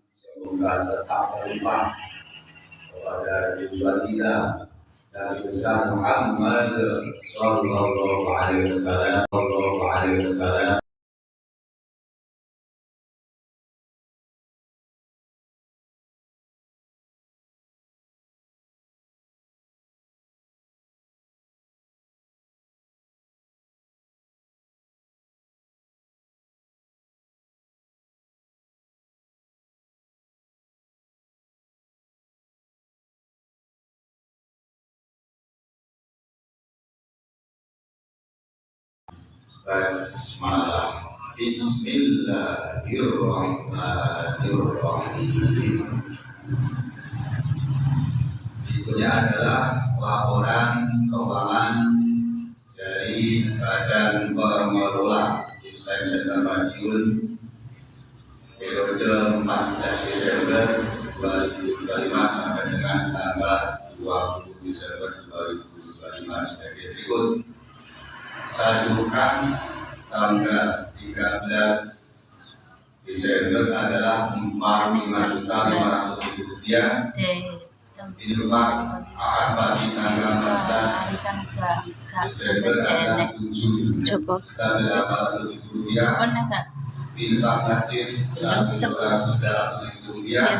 Semoga tetap berlimpah kepada tujuan kita dan besar Muhammad Sallallahu Alaihi Wasallam. Basmalah. Bismillahirrahmanirrahim. Berikutnya adalah laporan keuangan dari Badan Pengelola Islam Center Madiun periode 14 Desember 2025 sampai dengan tanggal 20 Desember 2025 sebagai berikut. Saldo kas tanggal 13 Desember adalah Rp45.500.000. Ini Pak akan bagi tanggal 14 Desember adalah Rp7.800.000. Infak wajib Rp1.900.000.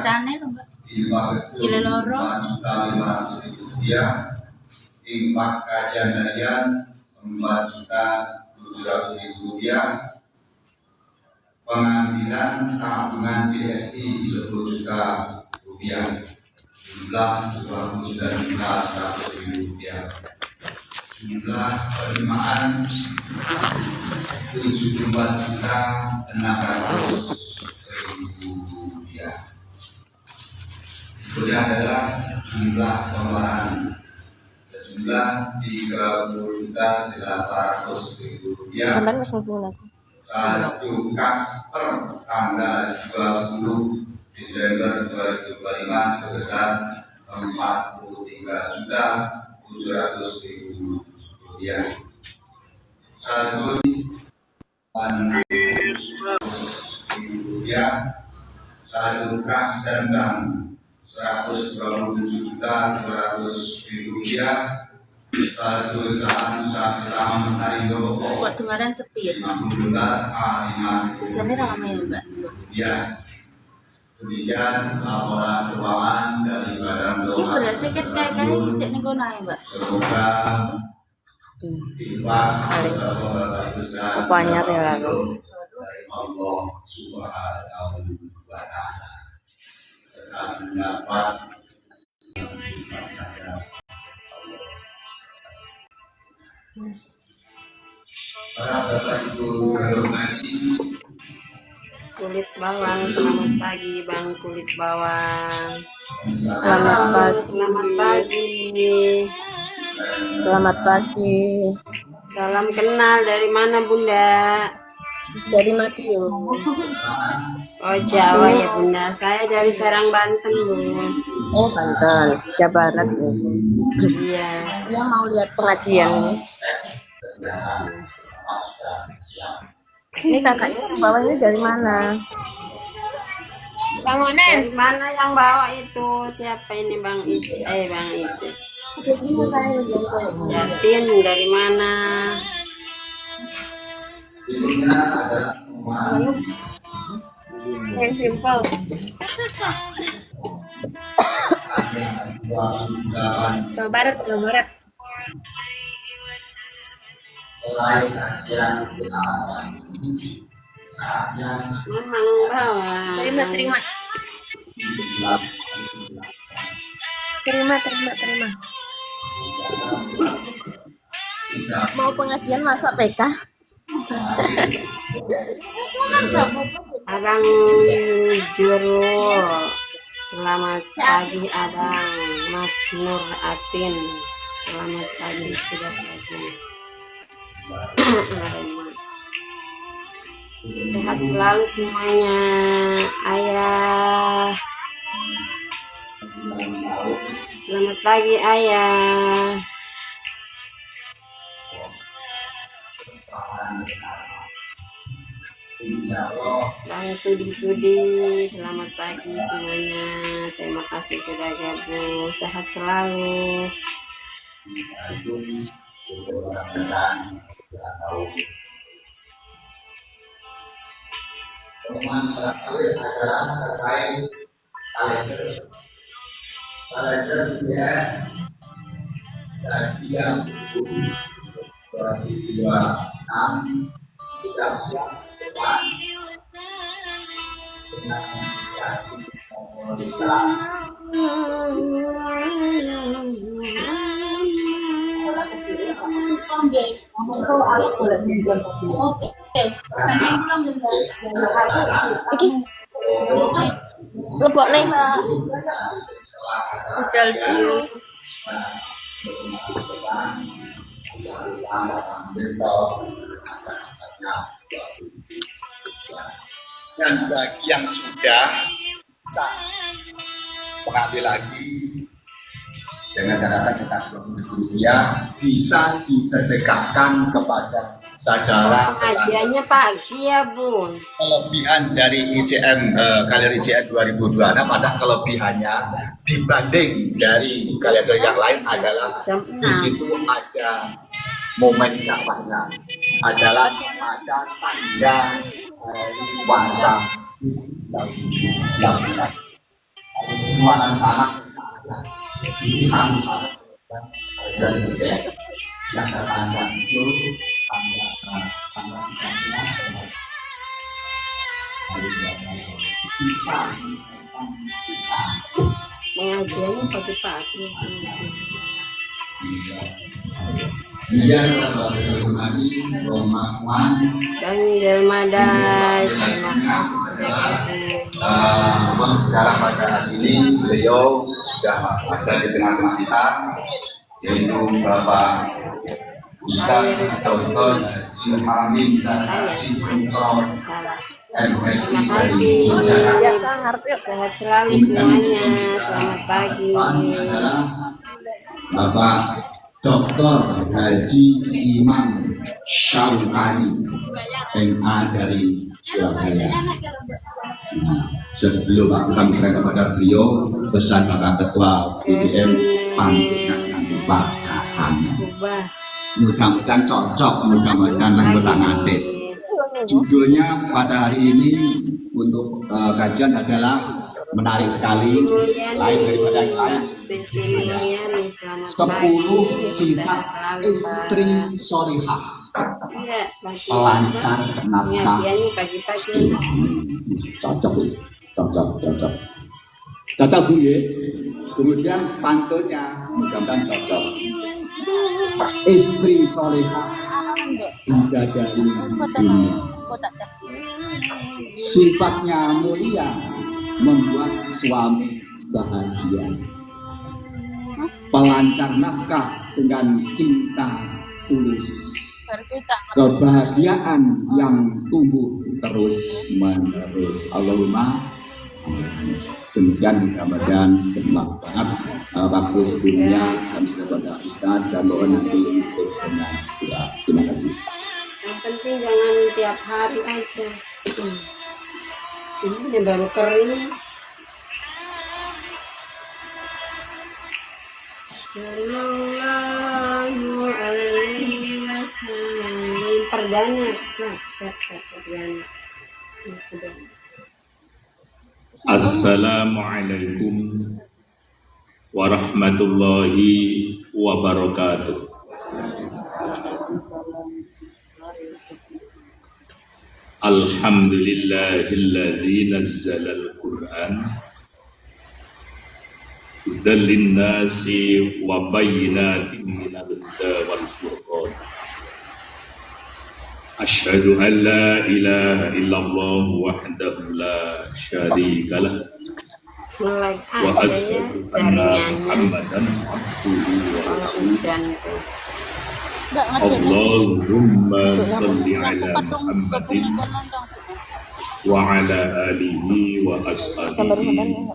Infak betul Rp4.500.000. Infak kajian harian Rp4.700.000. Pengambilan tabungan BSI Rp10.000. Jumlah Rp29.100.000. Jumlah penerimaan Rp74.600.000. Berikutnya adalah jumlah pengeluaran sejumlah Rp30.800.000. Saldo kas per tanggal 20 Desember 2025 sebesar Rp43.700.000. Saldo Rp100.000. Saldo kas dan bank Rp127.200.000. Saldo saham bersama Harindo buat kemarin sepi Rp50 biasanya ramai ya Mbak ya. Demikian laporan keuangan dari Badan Pengelola Mbak. Semoga infak serta Bapak Ibu sekalian apanya lalu dari Allah Subhanahu wa Ta'ala serta mendapat para Bapak Ibu hormati. Kulit bawang, selamat pagi Bang Kulit Bawang. Selamat pagi. Selamat pagi. Salam kenal dari mana Bunda? Dari Madiun. Oh Jawa ya Bunda. Saya dari Serang Banten Bu. Oh Banten, Jawa Barat nih. Iya. Dia mau lihat pengajian nih. Ini kakaknya yang bawa ini dari mana? Bang Onen. Dari mana yang bawa itu? Siapa ini Bang Ici? Bang Ici. Jatin dari mana? Yang simpel. Jawa Barat. Memang bawa. Terima. Mau pengajian masa PK? Abang Juru. Selamat pagi Abang Mas Nur Atin. Selamat pagi sudah pagi. Sehat selalu semuanya Ayah. Selamat pagi Ayah. insyaallah. Bang Tudi, selamat pagi semuanya. Terima kasih sudah gabung. Sehat selalu. Bagus. Mudah-mudahan kita tahu. Teman terakhir adalah terkait kalender. Kalender ya. Dan yang 2026 sudah siap depan dengan pemerintah Lebok nih. Udah dulu. Dan bagi yang sudah mengambil lagi dengan catatan kita rupiah bisa disedekahkan kepada saudara. Pengajiannya pagi ya Bun. Kelebihan dari ICM kalender ICM 2026 ada kelebihannya dibanding dari kalender yang lain adalah di situ ada momen dakwahnya adalah ada tanda puasa yang besar. Semua sana itu sama-sama dari ICM yang tanda itu tanda 13 Pengajiannya pagi-pagi. Kemudian kembali Romawan Bang Delmadai, terima kasih sudah gabung. berbicara pada hari ini beliau sudah ada di tengah-tengah kita yaitu Bapak Ustaz Dr. Haji Hamid Zakasi Putra Salah. MSI Terima dari kasih. Yogyakarta. Sehat selalu semuanya. Selamat pagi. Adalah Bapak Dr. Haji Imam Syaukani MA dari Surabaya. Nah, sebelum aku kami serahkan kepada beliau, pesan Bapak Ketua BDM panjenengan Pak. Ubah. Mudah-mudahan cocok, mudah-mudahan lahir atit. Judulnya pada hari ini untuk kajian adalah menarik sekali, lain daripada yang lain. 10 sifat istri solihah pelancar nafkah. Pagi-pagi. Cocok Bu ya. Kemudian pantunnya mudah-mudahan cocok. Istri solihah bidadari dunia. Sifatnya mulia membuat suami bahagia. Pelancar nafkah dengan cinta tulus. Kebahagiaan yang tumbuh terus menerus. Allahumma amin. Demikian mudah-mudahan bermanfaat waktu sebelumnya kami kepada Ustaz dan mohon nanti untuk dengan doa. Terima kasih. Yang penting jangan tiap hari aja. Ini baru kering. Sallallahu alaihi wasallam. Perdana. Perdana. Assalamualaikum warahmatullahi wabarakatuh. Alhamdulillahilladzi nazzala al-Qur'an hudan lin-nasi wa bayyinatin minal huda wal furqan. Asyhadu an la ilaha illallah wahdahu la syarika lah wa asyhadu anna Muhammadan abduhu wa rasuluh. Allahumma shalli ala Muhammadin wa ala alihi wa ashabihi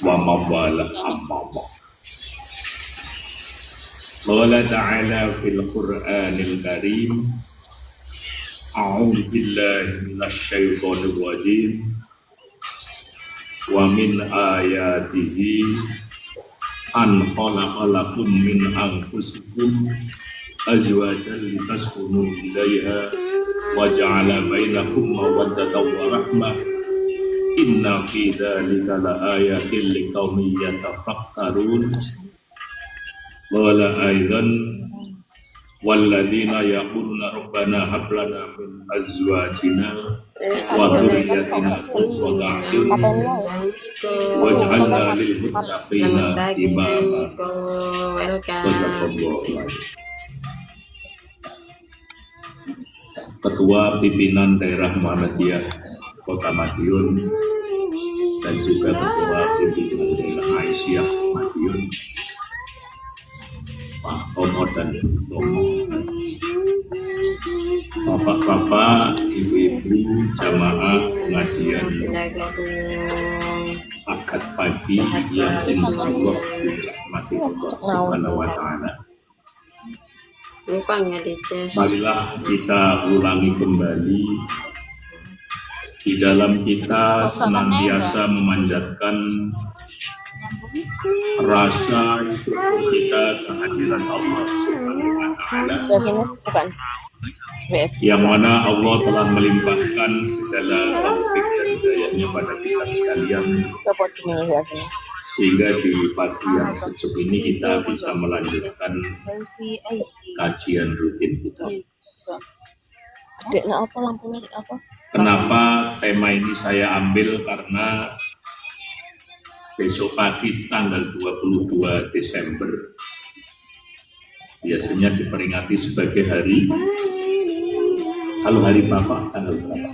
wa mawala amma ba'd. Qala ta'ala fil Qur'anil Karim A'udzu billahi minasyaitonir rajim. Wa min ayatihi an khalaqalakum min anfusikum azwajan litaskunu ilaiha wa ja'ala bainakum mawaddatan wa rahmah. Inna fi dzalika laayatin liqaumin yatafakkarun. Wala aidan walladzina yaquluna rabbana hab lana min azwajina wa dhurriyyatina qurrata a'yun waj'alna lil muttaqina imama. Ketua Pimpinan Daerah Muhammadiyah Kota Madiun dan juga Ketua Pimpinan Daerah Aisyah Madiun, Pak Tomo dan Tomo, bapak-bapak, ibu-ibu, jamaah pengajian akad pagi yang insyaallah dirahmati Allah Subhanahu wa Ta'ala. Marilah kita ulangi kembali di dalam kita senantiasa memanjatkan rasa syukur kita kehadiran Allah Subhanahu wa Ta'ala, yang mana Allah telah melimpahkan segala taufik dan hidayahnya pada kita sekalian, sehingga di pagi yang sejuk ini kita bisa melanjutkan kajian rutin kita. Kenapa tema ini saya ambil? Karena besok pagi tanggal 22 Desember biasanya diperingati sebagai hari, kalau hari Bapak tanggal berapa?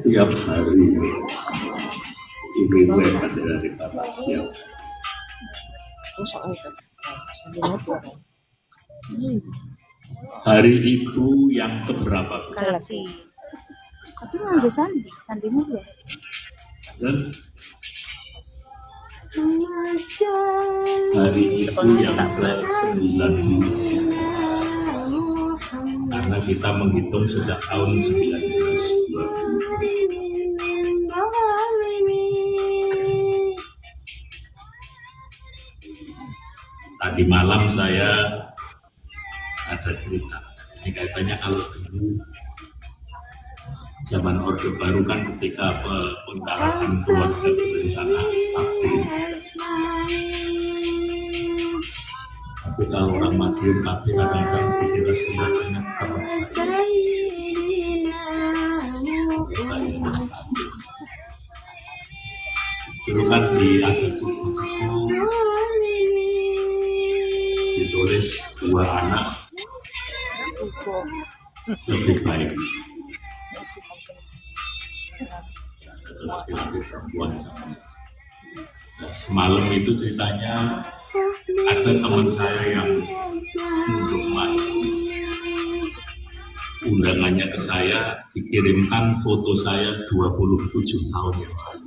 Tiap hari ibu ada dari Bapak ya. Hari itu yang keberapa? Galaksi. Tapi nggak sandi mulu. Dan hari itu yang ke-9, karena kita menghitung sejak tahun 1920. Tadi malam saya ada cerita, ini kaitannya kalau dulu zaman Orde Baru kan ketika pengarahan keluarga berencana takdir. Tapi kalau orang Madiun takdir kadang-kadang dikira semuanya apa? Dulu kan di akhir ditulis 2 anak lebih baik. Laki-laki perempuan sama. Nah, semalam itu ceritanya ada teman saya yang rumah undangannya ke saya, dikirimkan foto saya 27 tahun yang lalu.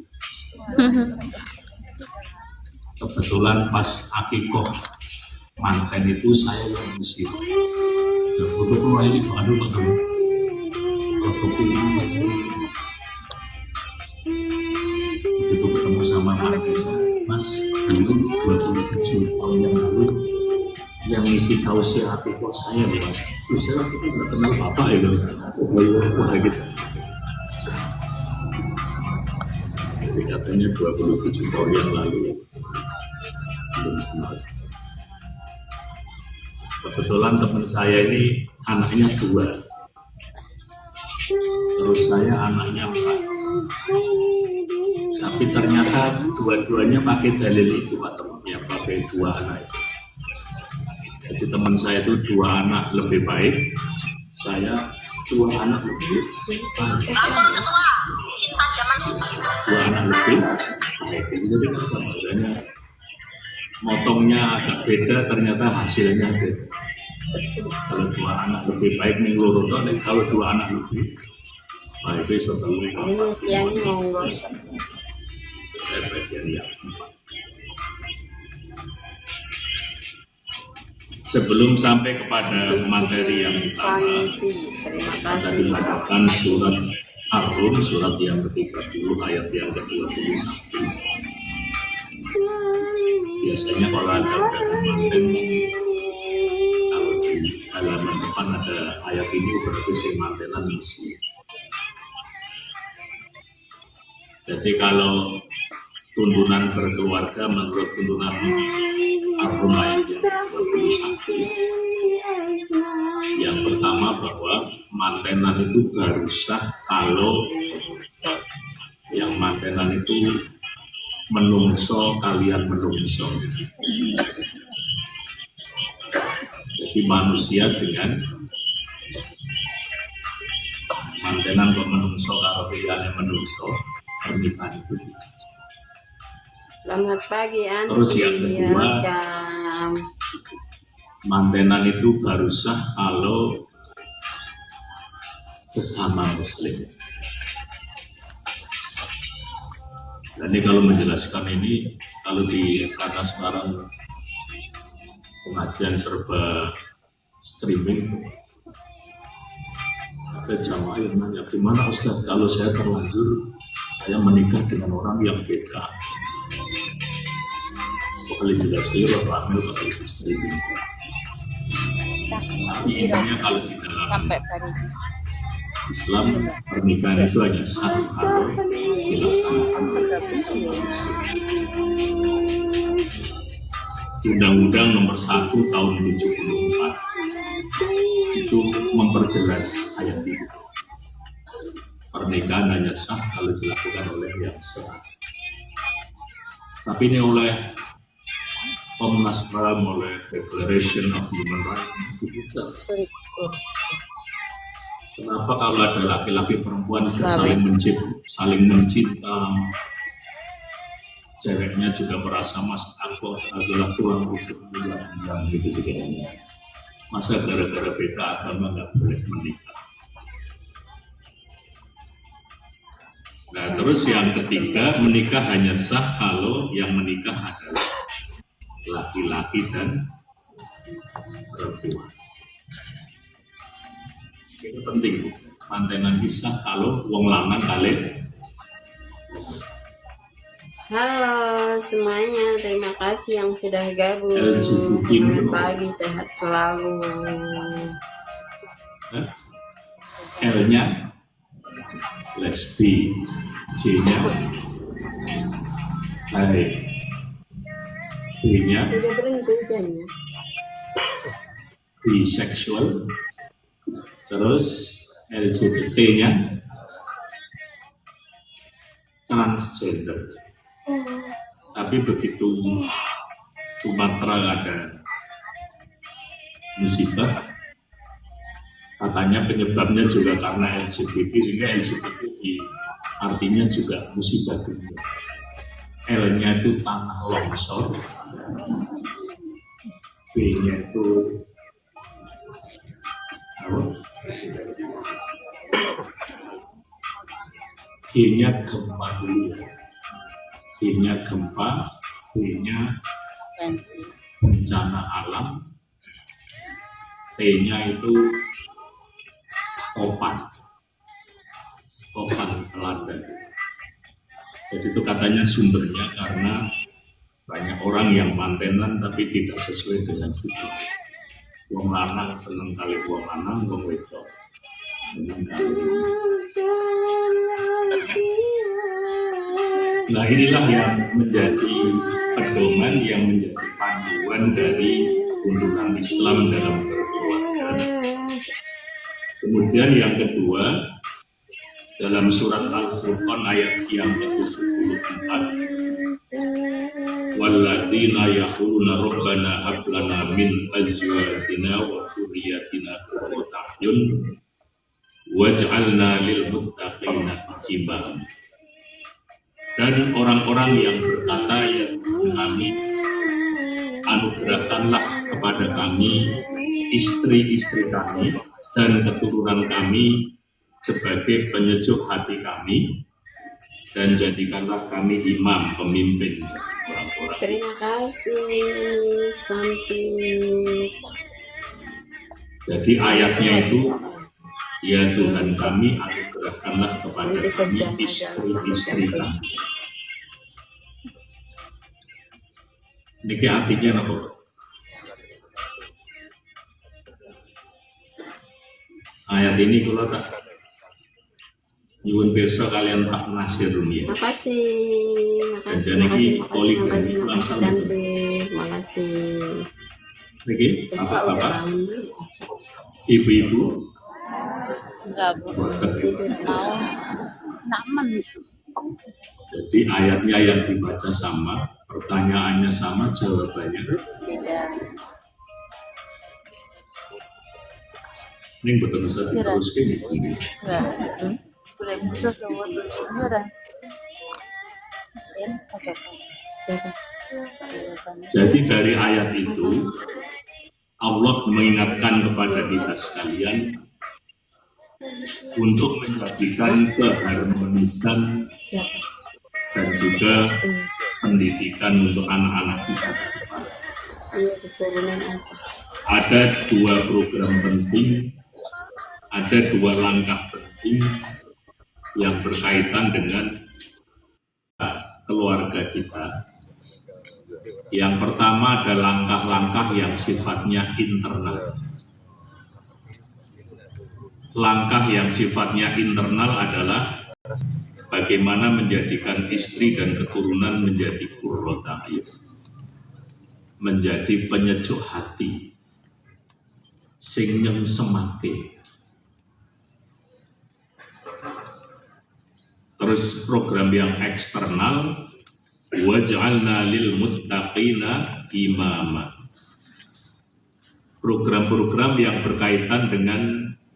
Kebetulan pas akikoh manten itu saya yang misi. Dan foto keluar ini aduh betul. Foto ini begitu ketemu sama manten, Mas dulu 27 tahun yang lalu yang misi tausiah akikoh saya, Mas. Saya itu nggak kenal bapak itu. Wah gitu. Jadi katanya 27 tahun yang lalu belum kenal. Kebetulan teman saya ini anaknya 2, terus saya anaknya 4. Tapi ternyata dua-duanya pakai dalil itu, Pak, temannya pakai 2 anak. Jadi teman saya itu 2 anak lebih baik, saya 2 anak lebih baik. 2 anak lebih baik. Jadi sebenarnya motongnya agak beda, ternyata hasilnya beda. Kalau 2 anak lebih baik nih loro, kalau 2 anak lebih baik itu setelah ini siangnya mau gosok. bagian yang 4. Sebelum sampai kepada materi yang utama, Santi, terima kita kasih. dibacakan surat Ar-Rum, surat yang ke-30 ayat yang ke-21. Biasanya kalau ada manten, kalau di halaman depan ada ayat ini berarti si mantenan isi. Jadi kalau tuntunan berkeluarga menurut tuntunan Ar-Rum ayat yang ke-21, yang pertama bahwa mantenan itu baru sah kalau yang mantenan itu menungso kalian menungso. Jadi manusia dengan mantenan kok menungso kalau kalian menungso, pernikahan itu. Selamat pagi Anti. Terus yang kedua, Jam. mantenan itu baru sah kalau sesama muslim. Dan ini kalau menjelaskan ini, kalau karena sekarang pengajian serba streaming, ada jamaah yang nanya, gimana Ustaz kalau saya terlanjur saya menikah dengan orang yang beda? Kali jelas kira hamil atau streaming. Intinya kalau di dalam sampai Paris. Islam, pernikahan itu hanya sah kalau dilaksanakan oleh sesama muslim. Undang-Undang nomor 1 tahun 74 itu memperjelas ayat itu. Pernikahan hanya sah kalau dilakukan oleh yang sah. Tapi ini oleh Komnas HAM, oleh Declaration of Human Rights itu tidak. Kenapa kalau ada laki-laki perempuan bisa saling mencinta, ceweknya juga merasa mas aku adalah tulang rusuk bulan gitu sekiranya. Masa gara-gara beda agama nggak boleh menikah? Nah terus yang ketiga, menikah hanya sah kalau yang menikah adalah laki-laki dan perempuan. Itu penting, mantenan bisa kalau wong lanang kali. Halo semuanya, terima kasih yang sudah gabung. LGBT. Selamat pagi, sehat selalu. L-nya lesbi, J-nya hai, B-nya Sudah berhenti hujannya. biseksual, terus LGBT-nya transgender. Tapi begitu Sumatera ada musibah, katanya penyebabnya juga karena LGBT, sehingga LGBT artinya juga musibah dunia. L-nya itu tanah longsor, B-nya itu apa? G-nya gempa dunia, G-nya gempa, B-nya bencana alam, T-nya itu topan Belanda. Jadi itu katanya sumbernya karena banyak orang yang mantenan tapi tidak sesuai dengan itu. Wong lanang seneng kali wong lanang, wong wedok seneng kali. Nah inilah yang menjadi pedoman, yang menjadi panduan dari tuntunan Islam dalam berkeluarga. Kemudian yang kedua, dalam surat Al-Furqan ayat yang ke-74, walladzina yaquluna rabbana hab lana min azwajina wa dhurriyyatina qurrata a'yun waj'alna lil muttaqina imama. Dan orang-orang yang berkata, ya kami anugerahkanlah kepada kami istri-istri kami dan keturunan kami sebagai penyejuk hati kami, dan jadikanlah kami imam, pemimpin orang-orang. Terima kasih Santi. Jadi ayatnya itu, ya Tuhan kami, anugerahkanlah kepada Nanti sejam kami aja istri-istri kami. Ini artinya apa? Ayat ini kalau tak nyuwun pirsa kalian Pak Nasir Rumi. Makasih Dan ini poligami makasih Santi. Makasih. Oke, Bapak udah Bapak-bapak, bangun belum? ibu-ibu, Enggak, Bu. Mau namen. jadi ayatnya yang dibaca sama, pertanyaannya sama, jawabannya Beda. ini betul bisa diteruskan. Enggak. Boleh musuh sama beneran. Ya, apa? Siapa? Jadi dari ayat itu Allah mengingatkan kepada kita sekalian untuk menjadikan keharmonisan Siapa? dan juga pendidikan untuk anak-anak kita. Iya, diturunin aja. Ada dua program penting, ada dua langkah penting yang berkaitan dengan keluarga kita. Yang pertama ada langkah-langkah yang sifatnya internal. Langkah yang sifatnya internal adalah bagaimana menjadikan istri dan keturunan menjadi qurrata a'yun, menjadi penyejuk hati, sing semake. Terus program yang eksternal, waj'alna lil muttaqina imama. Program-program yang berkaitan dengan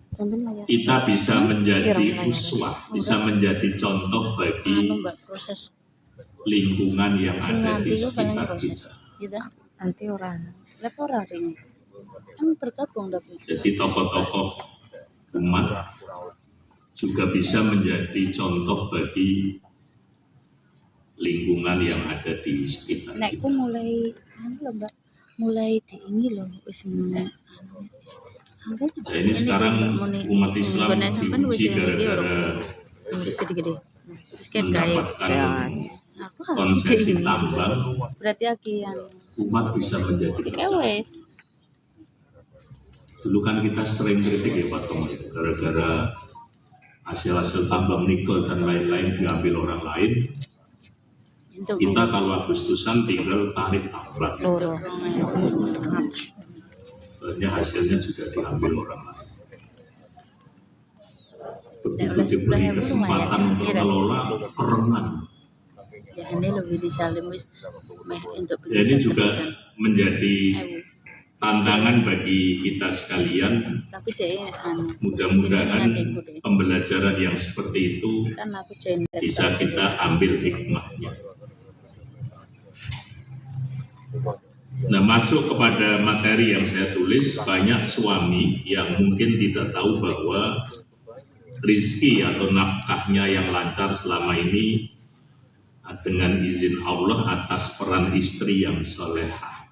Sampai layar. kita bisa menjadi uswah, bisa menjadi contoh bagi Anu, Mbak, proses. lingkungan yang Sing ada nanti di itu paling sekitar proses. kita. Gitu. Nanti orang. Lepas orang ini. Kan bergabung tapi. Jadi tokoh-tokoh umat juga bisa menjadi contoh bagi lingkungan yang ada di sekitar Nek ku kita. mulai anu lho, Mbak. Mulai diingi loh wis Nah, ini sekarang umat Islam diuji gara-gara wis gede-gede. Wis ket gawe. mendapatkan Aku harus konsesi gede. tambang, Berarti aki yang umat bisa menjadi berjaya. wes. Dulu kan kita sering kritik ya Pak Tom, gara-gara hasil-hasil tambang nikel dan lain-lain diambil orang lain. Untuk Kita kalau Agustusan tinggal tarik tambang, loro. soalnya hasilnya sudah diambil orang lain. Begitu oleh diberi 10.000 kesempatan lumayan. untuk Iya, kelola kerengan. Ya ini lebih disalim wis meh untuk Ya, ini juga tebusan. menjadi Ewu. tantangan bagi kita sekalian. Tapi dia anu Mudah-mudahan sini adekku deh. pembelajaran yang seperti itu Kan aku join bisa kita ambil hikmahnya. Nah, masuk kepada materi yang saya tulis, banyak suami yang mungkin tidak tahu bahwa rizki atau nafkahnya yang lancar selama ini dengan izin Allah atas peran istri yang solehah.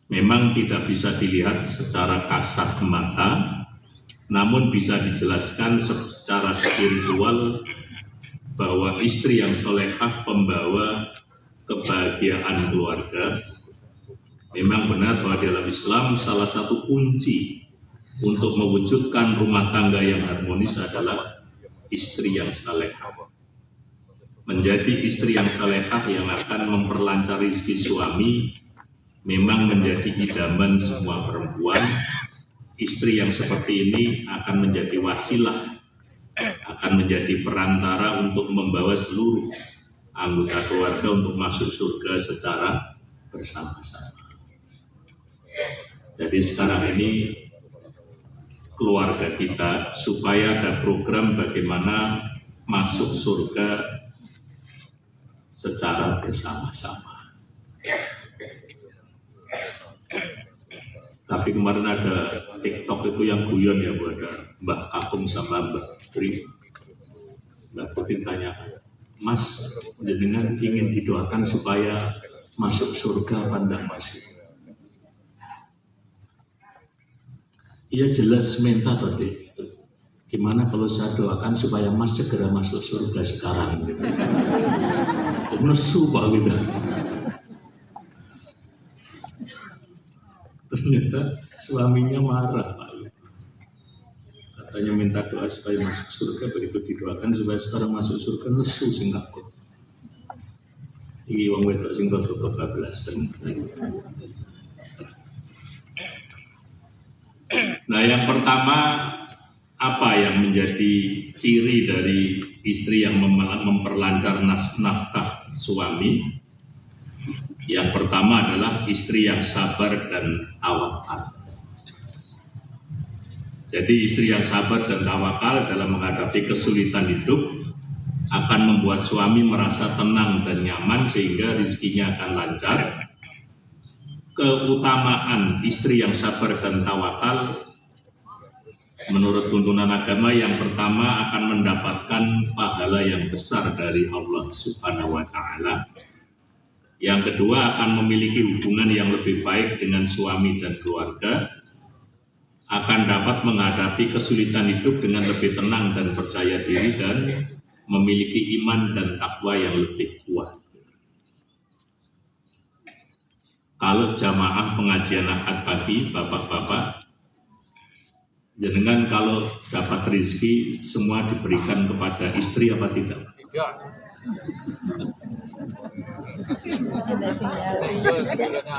Memang tidak bisa dilihat secara kasat mata, namun bisa dijelaskan secara spiritual bahwa istri yang solehah pembawa kebahagiaan keluarga. Memang benar bahwa dalam Islam salah satu kunci untuk mewujudkan rumah tangga yang harmonis adalah istri yang salehah. Menjadi istri yang salehah yang akan memperlancar rezeki suami memang menjadi idaman semua perempuan. Istri yang seperti ini akan menjadi wasilah, akan menjadi perantara untuk membawa seluruh anggota keluarga untuk masuk surga secara bersama-sama. Jadi sekarang ini keluarga kita supaya ada program bagaimana masuk surga secara bersama-sama. Tapi kemarin ada TikTok itu yang guyon ya, ada Mbah Kakung sama Mbah Tri. Mbak Putin tanya, Mas, jenengan ingin didoakan supaya masuk surga apa enggak Mas? Iya jelas minta tadi. Gimana kalau saya doakan supaya Mas segera masuk surga sekarang? Nesu Pak gitu. Ternyata suaminya marah Pak. Katanya minta doa supaya masuk surga, begitu didoakan supaya sekarang masuk surga, nesu sing takut. Iki wong wedok sing kebablasan. Nah, yang pertama, apa yang menjadi ciri dari istri yang memperlancar nafkah suami? Yang pertama adalah istri yang sabar dan tawakal. Jadi istri yang sabar dan tawakal dalam menghadapi kesulitan hidup akan membuat suami merasa tenang dan nyaman sehingga rezekinya akan lancar. Keutamaan istri yang sabar dan tawakal menurut tuntunan agama yang pertama akan mendapatkan pahala yang besar dari Allah Subhanahu wa taala. Yang kedua akan memiliki hubungan yang lebih baik dengan suami dan keluarga, akan dapat menghadapi kesulitan hidup dengan lebih tenang dan percaya diri dan memiliki iman dan takwa yang lebih kuat. Kalau jamaah pengajian akad pagi, bapak-bapak, jenengan kalau dapat rezeki semua diberikan kepada istri apa tidak? Tidak.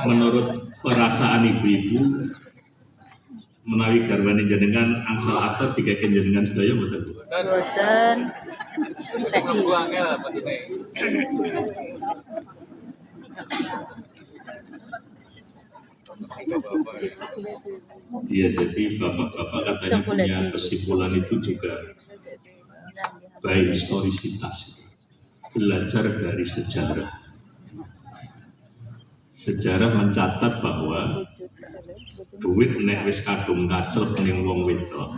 Menurut perasaan ibu-ibu, menawi garwane jenengan angsal atat dikeken jenengan sedaya mboten? Boten. Iya, jadi bapak-bapak katanya punya kesimpulan itu juga by historisitas, belajar dari sejarah. Sejarah mencatat bahwa duit nek wis kadung kacel ning wong wedok.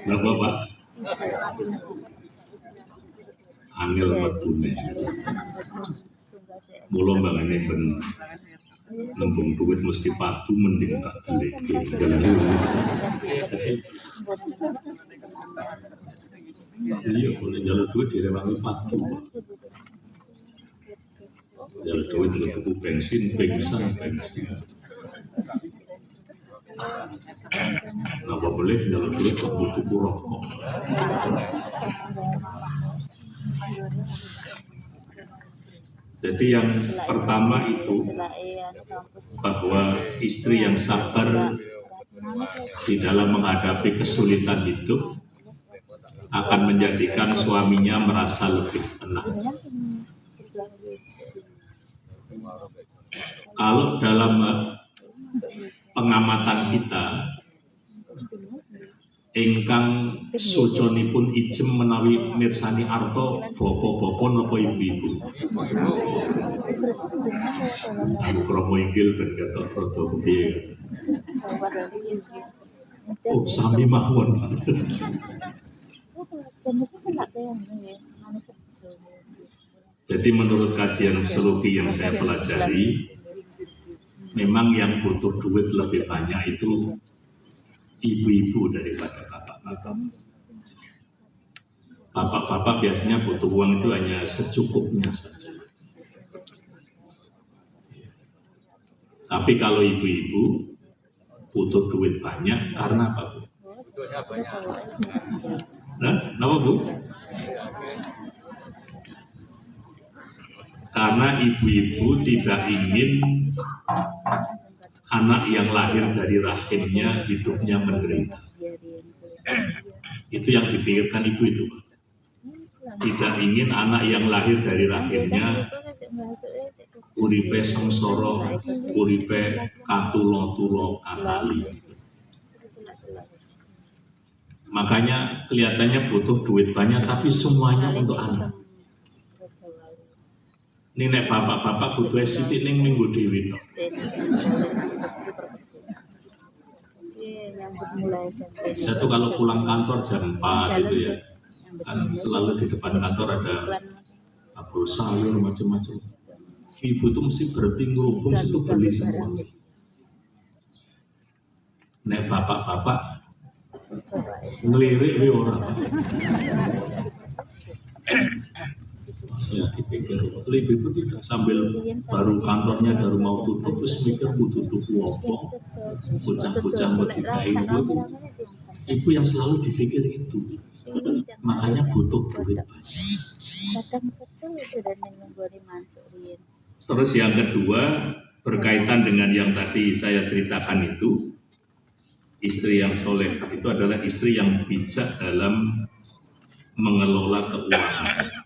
Napa Pak? Angel metune. Mula mbangane ben nembung duit mesti padu mending tak deleke. Iya, boleh jalur duit direwangi padu. Jalur duit untuk tuku bensin. Napa boleh jalur duit untuk tuku rokok. Jadi yang pertama itu bahwa istri yang sabar di dalam menghadapi kesulitan hidup akan menjadikan suaminya merasa lebih tenang. Kalau dalam pengamatan kita, ingkang soconipun ijem menawi mirsani arto bopo-bopo napa ibu-ibu. Aku kromo inggil ben ketok rada piye. Oh, sami mawon. Jadi menurut kajian psikologi yang saya pelajari, memang yang butuh duit lebih banyak itu ibu-ibu daripada bapak-bapak. Bapak-bapak biasanya butuh uang itu hanya secukupnya saja. Tapi kalau ibu-ibu butuh duit banyak karena apa, Bu? Nah, kenapa, Bu? Karena ibu-ibu tidak ingin anak yang lahir dari rahimnya hidupnya menderita. Itu yang dipikirkan ibu itu. Tidak ingin anak yang lahir dari rahimnya uripe sengsara, uripe katulo-tulo akali. Makanya kelihatannya butuh duit banyak tapi semuanya untuk anak. Ini nek bapak-bapak butuh sithik ning minggu dhewe tok. Nyambut mulai SMP. Saya tuh kalau pulang kantor jam 4 gitu ya, kan selalu di depan kantor ada apel sayur macam-macam. Ibu tuh mesti berhenti ngerubung situ beli semua. Nek bapak-bapak ngelirik we ora. Ya dipikir lebih itu tidak sambil baru kantornya baru mau tutup terus mikir tutup apa bocah-bocah berdikai itu yang selalu dipikir itu, makanya butuh duit. Terus yang kedua berkaitan dengan yang tadi saya ceritakan itu, istri yang soleh itu adalah istri yang bijak dalam mengelola keuangan.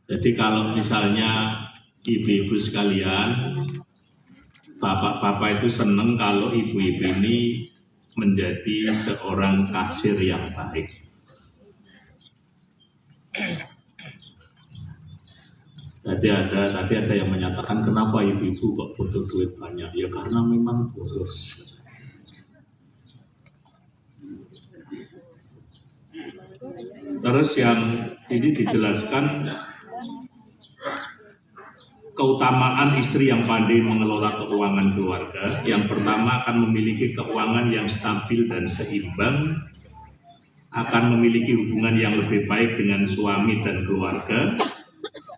Jadi kalau misalnya ibu-ibu sekalian, bapak-bapak itu senang kalau ibu-ibu ini menjadi seorang kasir yang baik. Tadi ada yang menyatakan kenapa ibu-ibu kok butuh duit banyak? Ya karena memang boros. Terus yang ini dijelaskan keutamaan istri yang pandai mengelola keuangan keluarga. Yang pertama akan memiliki keuangan yang stabil dan seimbang, akan memiliki hubungan yang lebih baik dengan suami dan keluarga,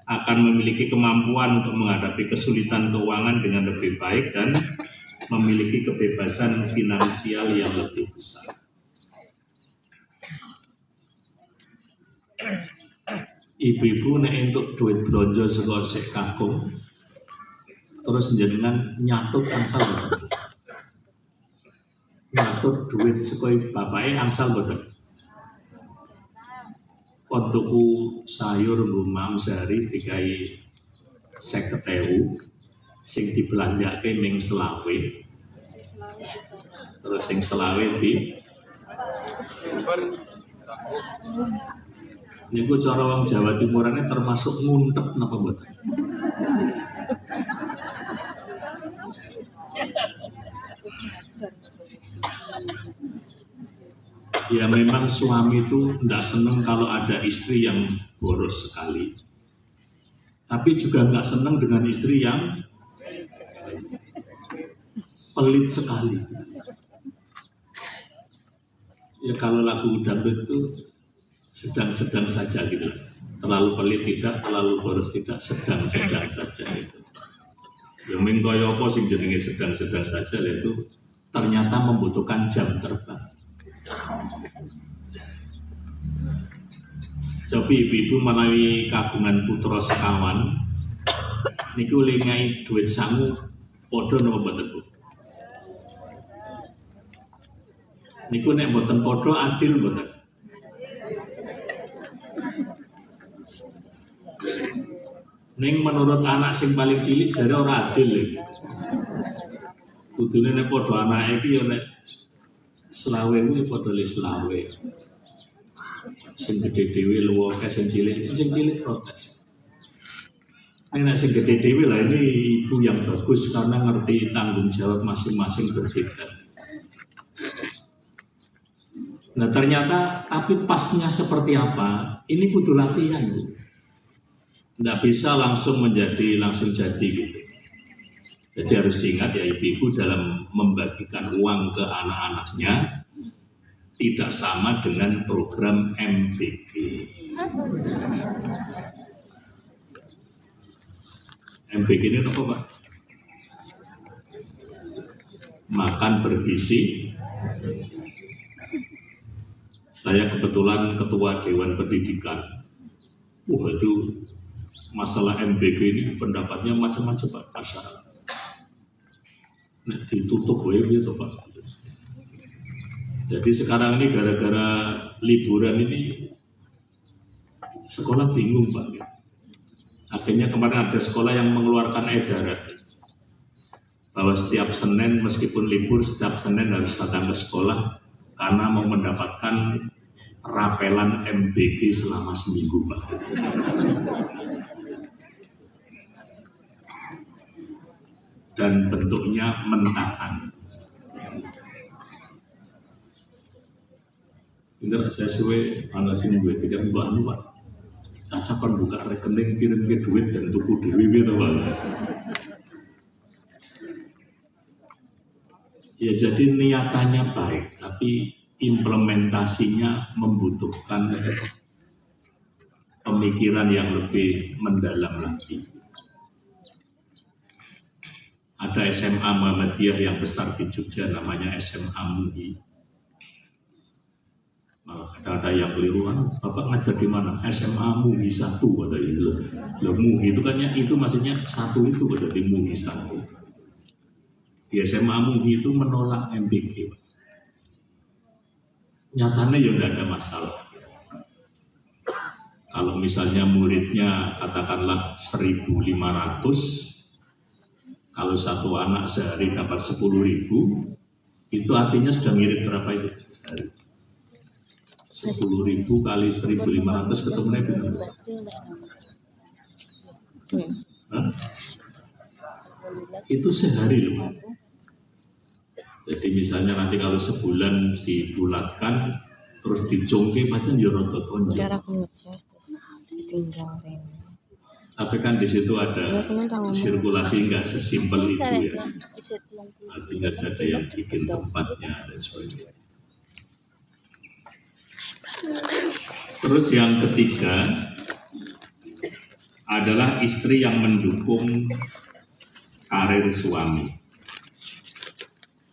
akan memiliki kemampuan untuk menghadapi kesulitan keuangan dengan lebih baik, dan memiliki kebebasan finansial yang lebih besar. Ibu-ibu nek entuk duit belanja saka sik kakung terus jenengan nyatut angsal boten. Nyatut duit saka bapake angsal boten. Kon tuku sayur ngumam sehari dikai 50.000 sing dibelanjake ning selawe. Terus sing selawe di niku cara wong Jawa Timurane termasuk nguntep napa mboten? Ya memang suami itu tidak senang kalau ada istri yang boros sekali. Tapi juga nggak senang dengan istri yang pelit sekali. Ya kalau lagu dangdut itu sedang-sedang saja gitu, terlalu pelit tidak, terlalu boros tidak, sedang-sedang saja itu. Ya mengkoyo apa sing jenenge sedang-sedang saja itu ternyata membutuhkan jam terbang. Cobi ibu-ibu menawi kagungan putra sekawan niku lingai duit sangu padha napa mboten Bu? Niku nek mboten padha adil mboten? Ning menurut anak sing paling cilik jare ora adil lho. Kudune nek padha anake iki ya nek selawe kuwi padha le selawe. Sing gede dhewe luwih akeh sing cilik protes. Nek sing gede dhewe lah ini ibu yang bagus karena ngerti tanggung jawab masing-masing berbeda. Nah ternyata tapi pasnya seperti apa? Ini kudu latihan Bu. Tidak bisa langsung jadi gitu. Jadi harus diingat ya ibu-ibu dalam membagikan uang ke anak-anaknya tidak sama dengan program MBG. MBG ini apa Pak? Makan bergizi. Saya kebetulan ketua Dewan Pendidikan. Wah itu masalah MBG ini pendapatnya macam-macam Pak masyarakat. Nah, ditutup gitu Pak. Jadi sekarang ini gara-gara liburan ini sekolah bingung Pak. Akhirnya kemarin ada sekolah yang mengeluarkan edaran bahwa setiap Senin meskipun libur setiap Senin harus datang ke sekolah karena mau mendapatkan rapelan MBG selama seminggu, Pak. Dan bentuknya mentahan. Enggak, saya suwe anak sini gue pikir Mbak anu Pak. Caca kan buka rekening kirim ke duit dan tuku dewi gitu Pak. Ya jadi niatannya baik, tapi implementasinya membutuhkan pemikiran yang lebih mendalam lagi. Ada SMA Muhammadiyah yang besar di Jogja namanya SMA MUI. Malah ada yang keliruan, Bapak ngajar di mana? SMA MUI 1 ada itu. Loh MUI itu kan itu maksudnya satu itu ada di MUI 1. Di SMA MUI itu menolak MBG. Nyatanya ya tidak ada masalah. Kalau misalnya muridnya katakanlah 1.500, kalau satu anak sehari dapat 10.000, itu artinya sudah ngirit berapa itu sehari? 10.000 kali 1.500 ketemu berapa? Itu sehari loh. Jadi misalnya nanti kalau sebulan dibulatkan, terus dicongke, padahal ya rotot tonjol. Cara ngecas terus ditinggal Rena. Tapi kan di situ ada sirkulasi nggak sesimpel itu ya. Artinya ada yang bikin tempatnya dan sebagainya. Terus yang ketiga adalah istri yang mendukung karir suami.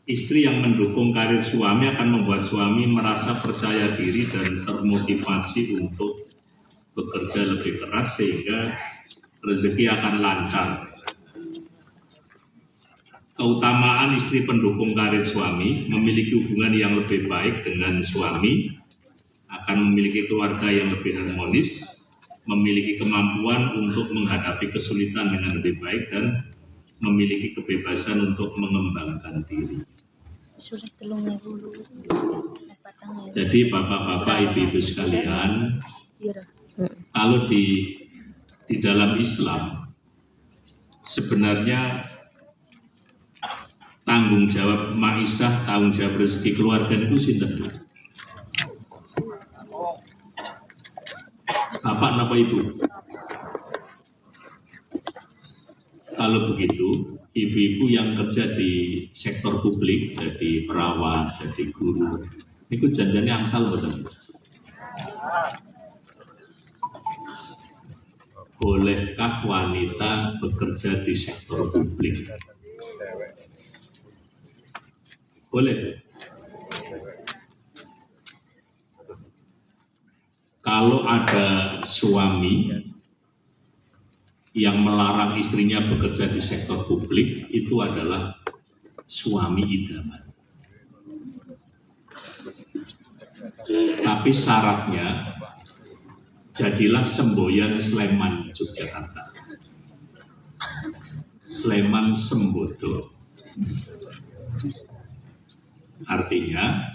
Istri yang mendukung karir suami akan membuat suami merasa percaya diri dan termotivasi untuk bekerja lebih keras sehingga rezeki akan lancar. Keutamaan istri pendukung karir suami, memiliki hubungan yang lebih baik dengan suami, akan memiliki keluarga yang lebih harmonis, memiliki kemampuan untuk menghadapi kesulitan dengan lebih baik, dan memiliki kebebasan untuk mengembangkan diri. Jadi bapak-bapak, ibu-ibu sekalian, kalau di dalam Islam sebenarnya tanggung jawab maisah, tanggung jawab rezeki keluarga itu sinten? Bapak napa ibu? Kalau begitu, ibu-ibu yang kerja di sektor publik, jadi perawat, jadi guru, itu janjinya angsal betul. Bolehkah wanita bekerja di sektor publik? Boleh. Kalau ada suami yang melarang istrinya bekerja di sektor publik, itu adalah suami idaman. Tapi syaratnya, jadilah semboyan Sleman Yogyakarta. Sleman Sembodo. Artinya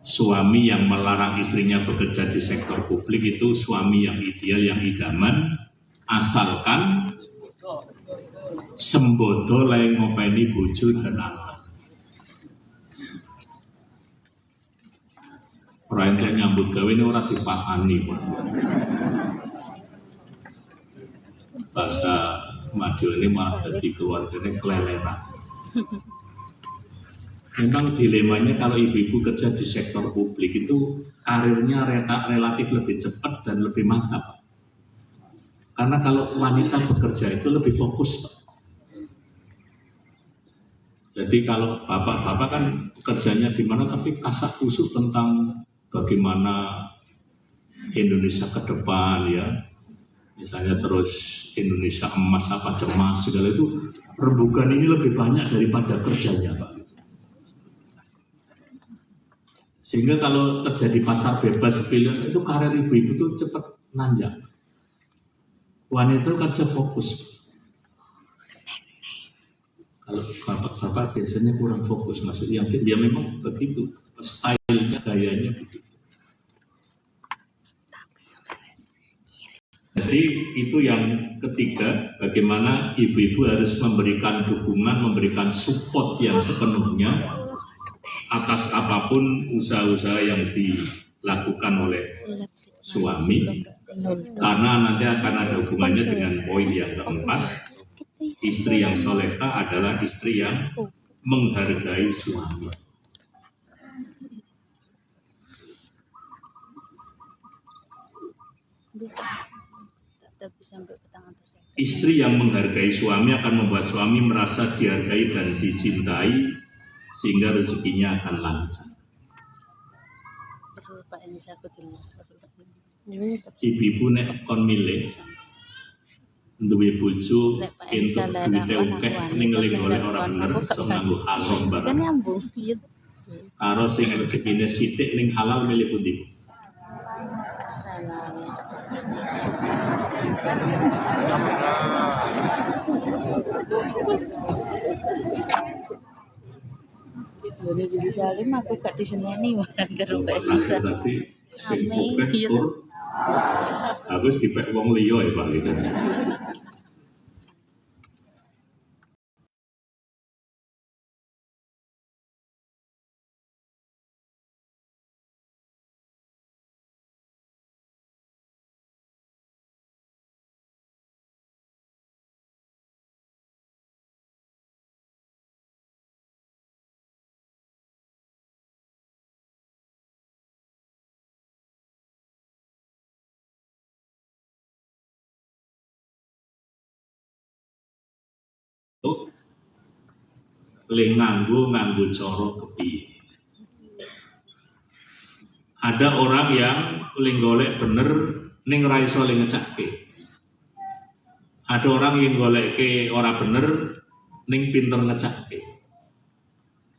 suami yang melarang istrinya bekerja di sektor publik itu suami yang ideal, yang idaman, asalkan sembodo lain ngopeni bojo dan anak. Orang yang nyambut gawe ini orang dipahami. Bahasa Madiun ini malah jadi keluarganya kelelenan. Memang dilemanya kalau ibu-ibu kerja di sektor publik itu karirnya relatif lebih cepat dan lebih mantap. Karena kalau wanita bekerja itu lebih fokus, Pak. Jadi kalau bapak-bapak kan kerjanya di mana, tapi kasak kusuk tentang bagaimana Indonesia ke depan ya. Misalnya terus Indonesia emas apa cemas segala itu, rebukan ini lebih banyak daripada kerjanya, Pak. Sehingga kalau terjadi pasar bebas pilihan itu karir ibu-ibu itu cepat nanjak. Wanita itu kerja fokus. Kalau bapak-bapak biasanya kurang fokus, maksudnya dia memang begitu, stylenya, gayanya begitu. Jadi itu yang ketiga, bagaimana ibu-ibu harus memberikan dukungan, memberikan support yang sepenuhnya atas apapun usaha-usaha yang dilakukan oleh suami, karena nanti akan ada hubungannya dengan poin yang keempat. Istri yang soleha adalah istri yang menghargai suami. Istri yang menghargai suami akan membuat suami merasa dihargai dan dicintai, sehingga rezekinya akan lancar. Ibu-ibu nek kon milih duwe bojo entuk duwite akeh ning golek ora bener iso nganggo haram barang. Kan nyambung gitu. Karo sing rezekine sithik ning halal milih pundi? Boleh beli salim aku gak diseneni makan karo Pak Elisa. Tapi sing Ame, akeh iya. tur harus dipek wong liya ya Pak gitu. Nganggo cara kepiye. Ada orang yang golek bener ning ra iso ngecake. Ada orang yang goleke ora bener ning pinter ngecake.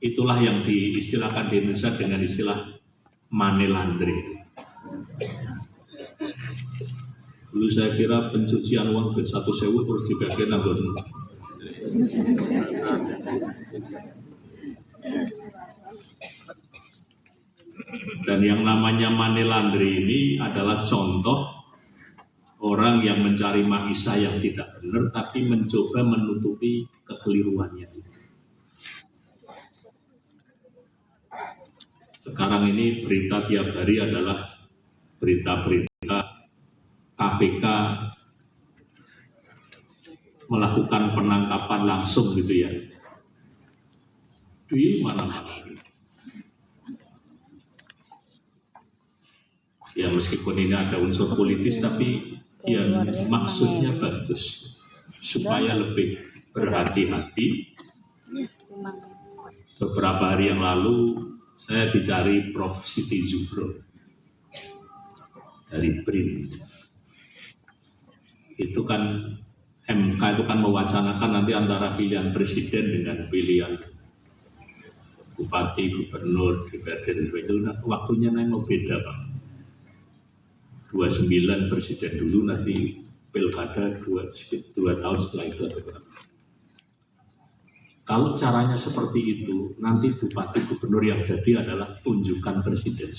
Itulah yang diistilahkan di Indonesia dengan istilah money laundering. Dulu saya kira pencucian uang duit 1.000 terus dibagi nanggon. Dan yang namanya money laundry ini adalah contoh orang yang mencari maisha yang tidak benar tapi mencoba menutupi kekeliruannya. Sekarang ini berita tiap hari adalah berita-berita KPK melakukan penangkapan langsung gitu ya. Di mana-mana. Ya meskipun ini ada unsur politis tapi yang maksudnya bagus supaya lebih berhati-hati. Beberapa hari yang lalu saya dicari Prof. Siti Zuhro dari BRIN. Itu kan MK itu kan mewacanakan nanti antara pilihan presiden dengan pilihan bupati, gubernur, DPRD dan sebagainya. Waktunya memang beda Pak. 29 presiden dulu, nanti pilkada 2 tahun setelah itu ada berapa. Kalau caranya seperti itu, nanti bupati gubernur yang jadi adalah tunjukkan presiden.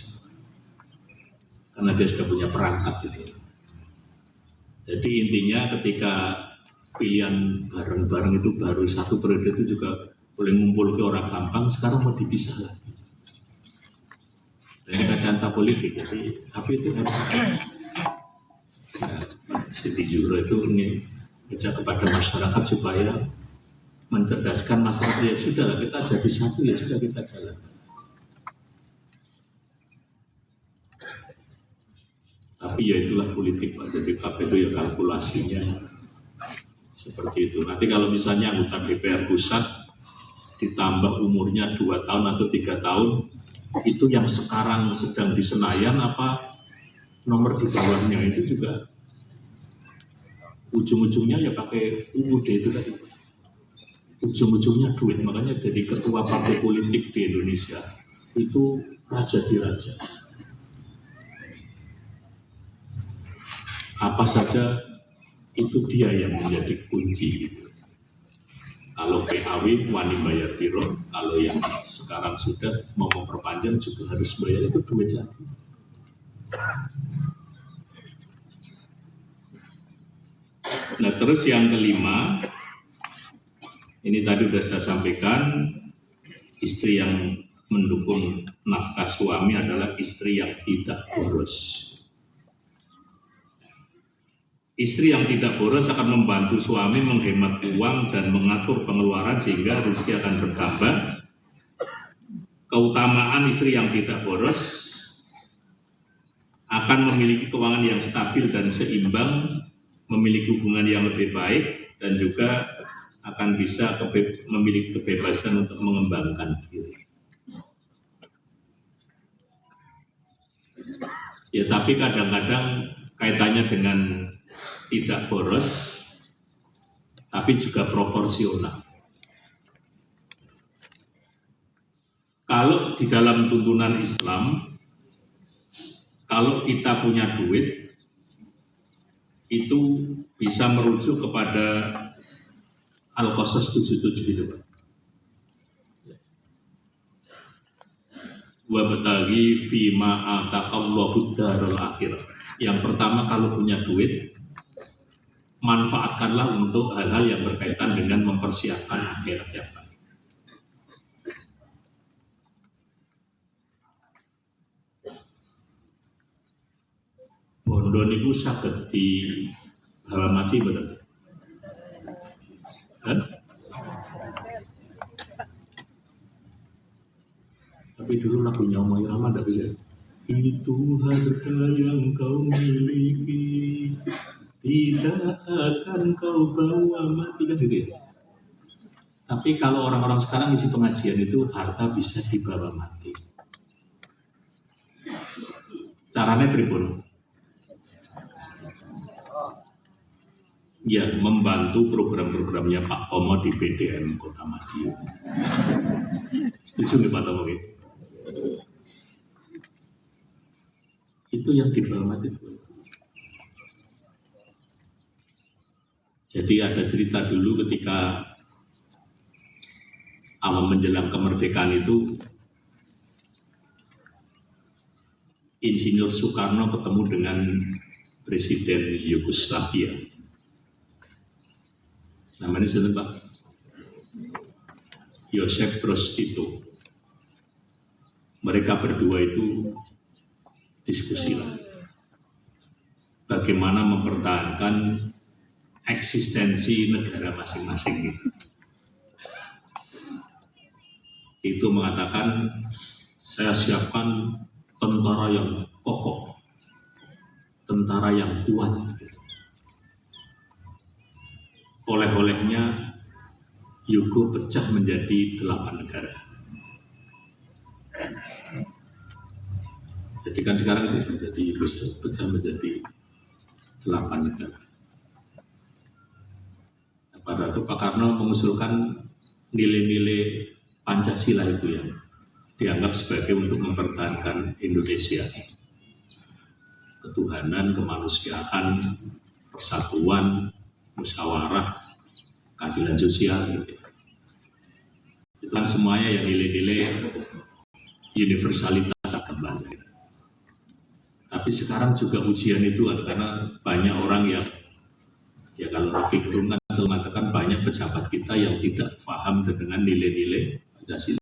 Karena dia sudah punya perangkat gitu. Jadi intinya ketika pilihan bareng-bareng itu baru satu periode itu juga boleh ngumpul ke orang gampang, sekarang mau dipisah lagi. Dari kacamata politik, jadi tapi itu harus. Nah, Siti Zuhro itu ngejak kepada masyarakat supaya mencerdaskan masyarakat. Ya sudah lah, kita jadi satu, ya sudah kita jalan. Tapi ya itulah politik Pak. Jadi itu ya kalkulasinya seperti itu. Nanti kalau misalnya anggota DPR pusat ditambah umurnya 2 tahun atau 3 tahun, itu yang sekarang sedang di Senayan apa nomor di bawahnya itu juga ujung-ujungnya ya pakai UUD itu tadi. Ujung-ujungnya duit, makanya jadi ketua partai politik di Indonesia itu raja di raja. Apa saja itu dia yang menjadi kunci. Kalau PAW wani bayar piro, kalau yang sekarang sudah mau memperpanjang juga harus bayar, itu duit lagi. Nah, terus yang kelima, ini tadi sudah saya sampaikan, istri yang mendukung nafkah suami adalah istri yang tidak boros. Istri yang tidak boros akan membantu suami menghemat uang dan mengatur pengeluaran sehingga rezeki akan bertambah. Keutamaan istri yang tidak boros akan memiliki keuangan yang stabil dan seimbang, memiliki hubungan yang lebih baik, dan juga akan bisa memiliki kebebasan untuk mengembangkan diri. Ya, tapi kadang-kadang kaitannya dengan tidak boros, tapi juga proporsional. Kalau di dalam tuntunan Islam, kalau kita punya duit, itu bisa merujuk kepada Al-Qasas 77 itu, Pak. Wa bataghi fima ataqallahu darul akhirah. Yang pertama, kalau punya duit, manfaatkanlah untuk hal-hal yang berkaitan dengan mempersiapkan akhirat yang baik. Bondo niku saged di hawa mati betul. Tapi dulu lagunya Om Irama tidak bisa. Itu harta yang kau miliki, tidak akan kau bawa mati, kan gitu ya. Tapi kalau orang-orang sekarang isi pengajian itu harta bisa dibawa mati. Caranya pripun? Ya, membantu program-programnya Pak Tomo di PDM Kota Madiun. Setuju nggak Pak Tomo? Itu yang dibawa mati. Jadi ada cerita dulu ketika awal menjelang kemerdekaan itu, Insinyur Soekarno ketemu dengan Presiden Yugoslavia. Namanya siapa Pak? Josip Broz Tito. Mereka berdua itu diskusi lah. Bagaimana mempertahankan eksistensi negara masing-masing itu. Itu mengatakan, saya siapkan tentara yang kokoh, tentara yang kuat. Oleh-olehnya Yugo pecah menjadi 8 negara. Jadi kan sekarang itu menjadi pecah menjadi 8 negara. Pada itu Pak Karno mengusulkan nilai-nilai Pancasila itu yang dianggap sebagai untuk mempertahankan Indonesia. Ketuhanan, kemanusiaan, persatuan, musyawarah, keadilan sosial, gitu. Itu kan semuanya yang nilai-nilai universalitas agama. Tapi sekarang juga ujian itu ada, karena banyak orang yang, ya kalau Rocky Gerung kan selalu mengatakan banyak pejabat kita yang tidak paham dengan nilai-nilai Pancasila.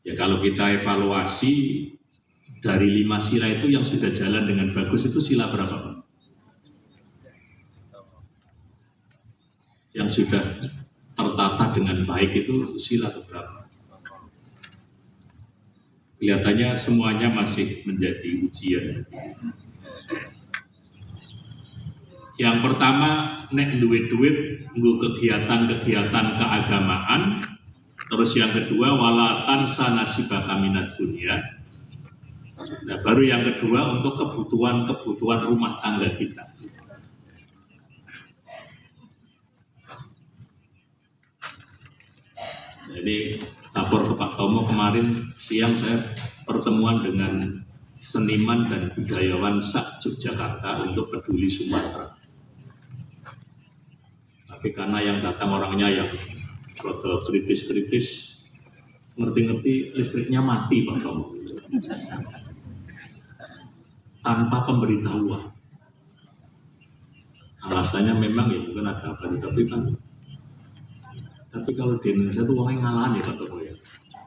Ya kalau kita evaluasi dari 5 sila itu yang sudah jalan dengan bagus itu sila berapa Pak? Yang sudah tertata dengan baik itu sila berapa? Kelihatannya semuanya masih menjadi ujian. Yang pertama, nek duit-duit nggo kegiatan-kegiatan keagamaan. Terus yang kedua, walatan sanasibaka minad dunya. Nah, baru yang kedua untuk kebutuhan rumah tangga kita. Jadi lapor ke Pak Tomo kemarin siang saya pertemuan dengan seniman dan budayawan sak Yogyakarta untuk peduli Sumatera. Tapi karena yang datang orangnya yang rada kritis-kritis, ngerti-ngerti listriknya mati Pak Tomo. Tanpa pemberitahuan. Alasannya memang ya mungkin ada apa, tapi kalau di Indonesia tuh orang yang ngalah ya Pak Toko ya.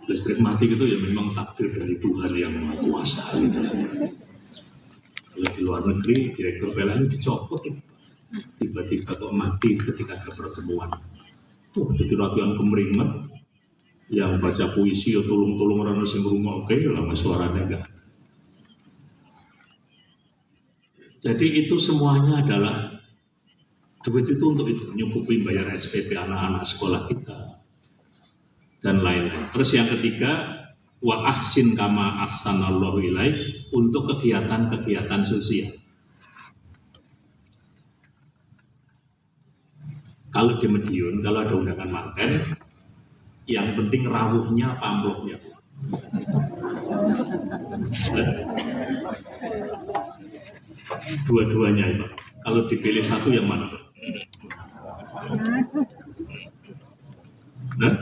Listrik mati itu ya memang takdir dari Tuhan yang Maha Kuasa gitu. Kalau di luar negeri direktur PLN dicopot ya. Tiba-tiba kok mati ketika ada pertemuan. Jadi latihan kemeringat yang baca puisi ya tolong-tolong orang sing rumah oke lama suaranya enggak. Jadi itu semuanya adalah duit itu untuk itu menyukupi bayar SPP anak-anak sekolah kita dan lain-lain. Terus yang ketiga, wa ahsin kama ahsanallahu ilaik, untuk kegiatan-kegiatan sosial. Kalau di Madiun, kalau ada undangan manten, yang penting rawuhnya apa amplopnya. Dua-duanya itu. Kalau dipilih satu yang mana? Nah?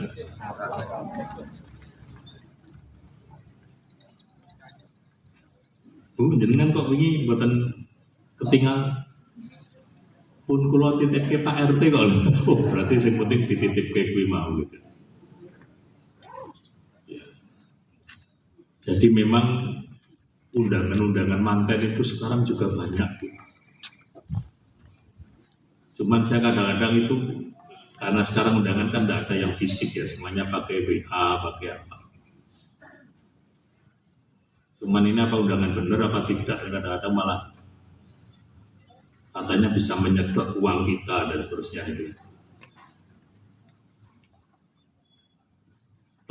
Bu, jenengan kok ini buatan ketinggalan pun kalau titip ke Pak RT kok, oh, berarti yang penting dititip ke gue mau gitu. Ya. Jadi memang undangan-undangan manten itu sekarang juga banyak. Gitu. Cuman saya kadang-kadang itu karena sekarang undangan kan tidak ada yang fisik ya, semuanya pakai WA, pakai apa. Cuman ini apa undangan benar apa tidak, kadang-kadang malah katanya bisa menyedot uang kita dan seterusnya itu.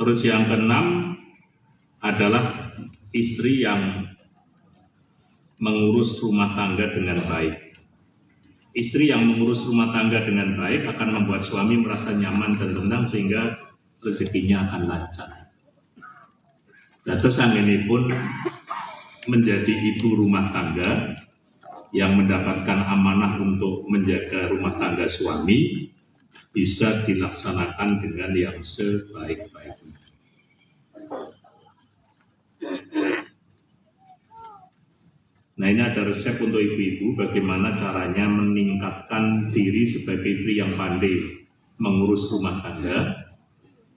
Terus yang keenam adalah istri yang mengurus rumah tangga dengan baik. Istri yang mengurus rumah tangga dengan baik akan membuat suami merasa nyaman dan tenang sehingga rezekinya akan lancar. Nah, terus yang ini pun menjadi ibu rumah tangga yang mendapatkan amanah untuk menjaga rumah tangga suami bisa dilaksanakan dengan yang sebaik-baiknya. Nah, ini ada resep untuk ibu-ibu bagaimana caranya meningkatkan diri sebagai istri yang pandai mengurus rumah tangga,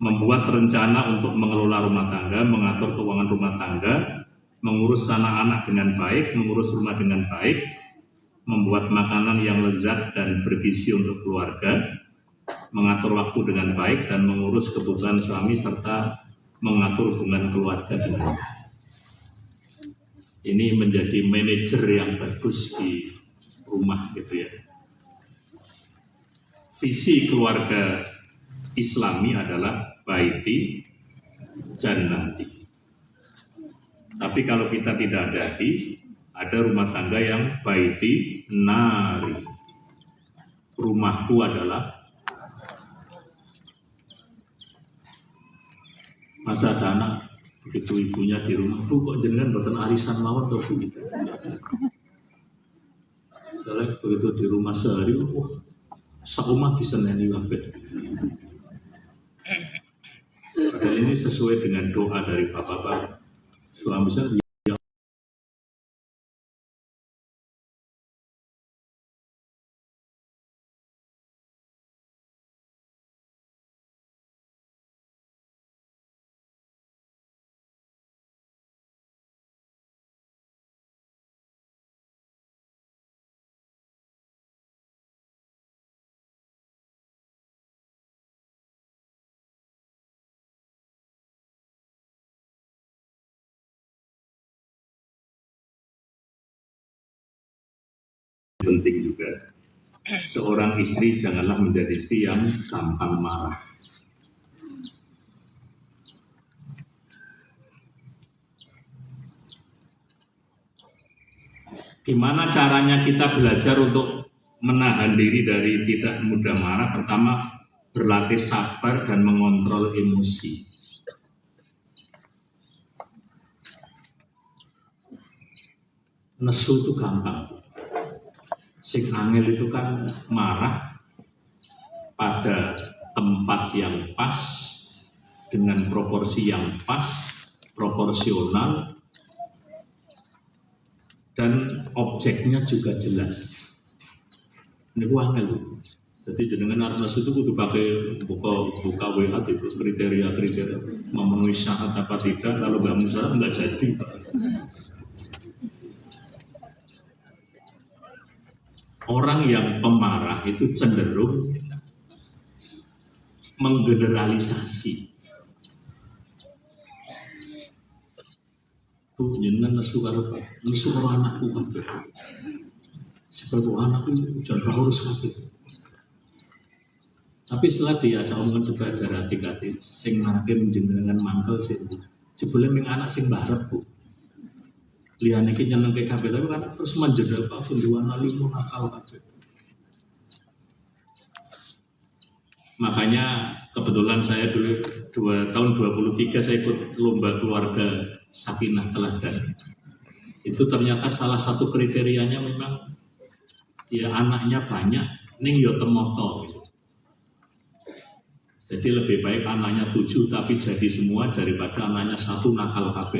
membuat rencana untuk mengelola rumah tangga, mengatur keuangan rumah tangga, mengurus anak-anak dengan baik, mengurus rumah dengan baik, membuat makanan yang lezat dan bergizi untuk keluarga, mengatur waktu dengan baik, dan mengurus kebutuhan suami serta mengatur hubungan keluarga dengan baik. Ini menjadi manajer yang bagus di rumah gitu ya. Visi keluarga Islami adalah baiti jannati. Tapi kalau kita tidak hati, ada rumah tangga yang baiti nari. Rumahku adalah, masa ada anak begitu ibunya di rumah, Bu kok jenengan boten arisan mawon to Bu gitu. Soalnya begitu di rumah sehari, wah saumah diseneni kabeh. Padahal ini sesuai dengan doa dari bapak-bapak. Suami saya penting juga. Seorang istri janganlah menjadi istri yang gampang marah. Gimana caranya kita belajar untuk menahan diri dari tidak mudah marah? Pertama, berlatih sabar dan mengontrol emosi. Nesu itu gampang. Sing angel itu kan marah pada tempat yang pas, dengan proporsi yang pas, proporsional, dan objeknya juga jelas. Ini angel. Jadi jenengan arep nesu itu kudu pakai buka WA itu kriteria memenuhi syarat apa tidak. Kalau nggak memenuhi syarat nggak jadi. Orang yang pemarah itu cenderung menggeneralisasi. Jenengan nesu karo anakku kabeh. Seperti anak itu jangan harus kabeh. Tapi setelah diajak omongan juga ada hati-hati, sing makin jenengan mangkel sih, jebule ming anak sing barep bu. Liyane iki nyenengke kabeh tapi kan terus menjadi apa penduan limu nakal kabeh. Makanya kebetulan saya dulu tahun 23 saya ikut lomba keluarga Sakinah Teladan. Itu ternyata salah satu kriterianya memang ya anaknya banyak, ning yo temoto gitu. Jadi lebih baik anaknya 7 tapi jadi semua daripada anaknya 1 nakal kabeh.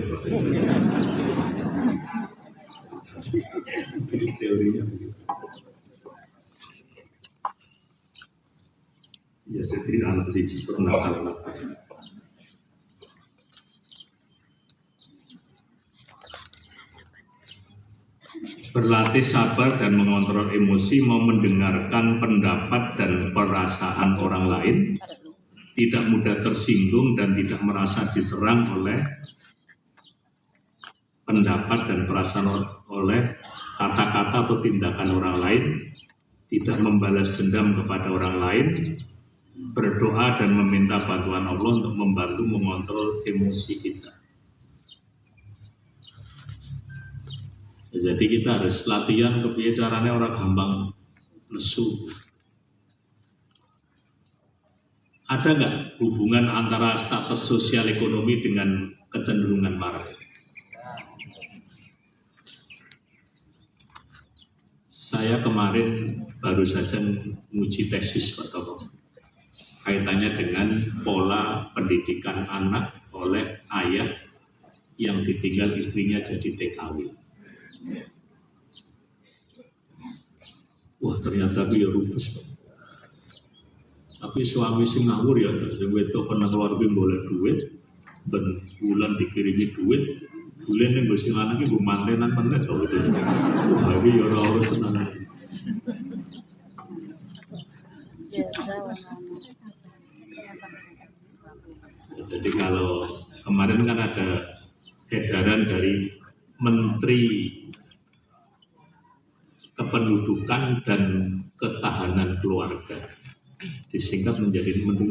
Teorinya begitu. Ya jadi anak siji pernah nakal. Berlatih sabar dan mengontrol emosi, mau mendengarkan pendapat dan perasaan orang lain, tidak mudah tersinggung dan tidak merasa diserang oleh pendapat dan perasaan oleh kata-kata atau tindakan orang lain, tidak membalas dendam kepada orang lain, berdoa dan meminta bantuan Allah untuk membantu mengontrol emosi kita. Jadi kita harus latihan kepiye caranya orang gampang nesu. Ada nggak hubungan antara status sosial ekonomi dengan kecenderungan marah? Saya kemarin baru saja menguji tesis atau kaitannya dengan pola pendidikan anak oleh ayah yang ditinggal istrinya jadi TKW. Wah ternyata dia rupes. Tapi suami sing ngawur ya, sing wedok pernah keluarga boleh duit, ben bulan dikirimi duit, bulan yang sing lanang iki mbok mantenan penet to gitu. Wah iki ya ora urus tenan. Jadi kalau kemarin kan ada edaran dari Menteri Kependudukan dan Ketahanan Keluarga, disingkat menjadi Menteri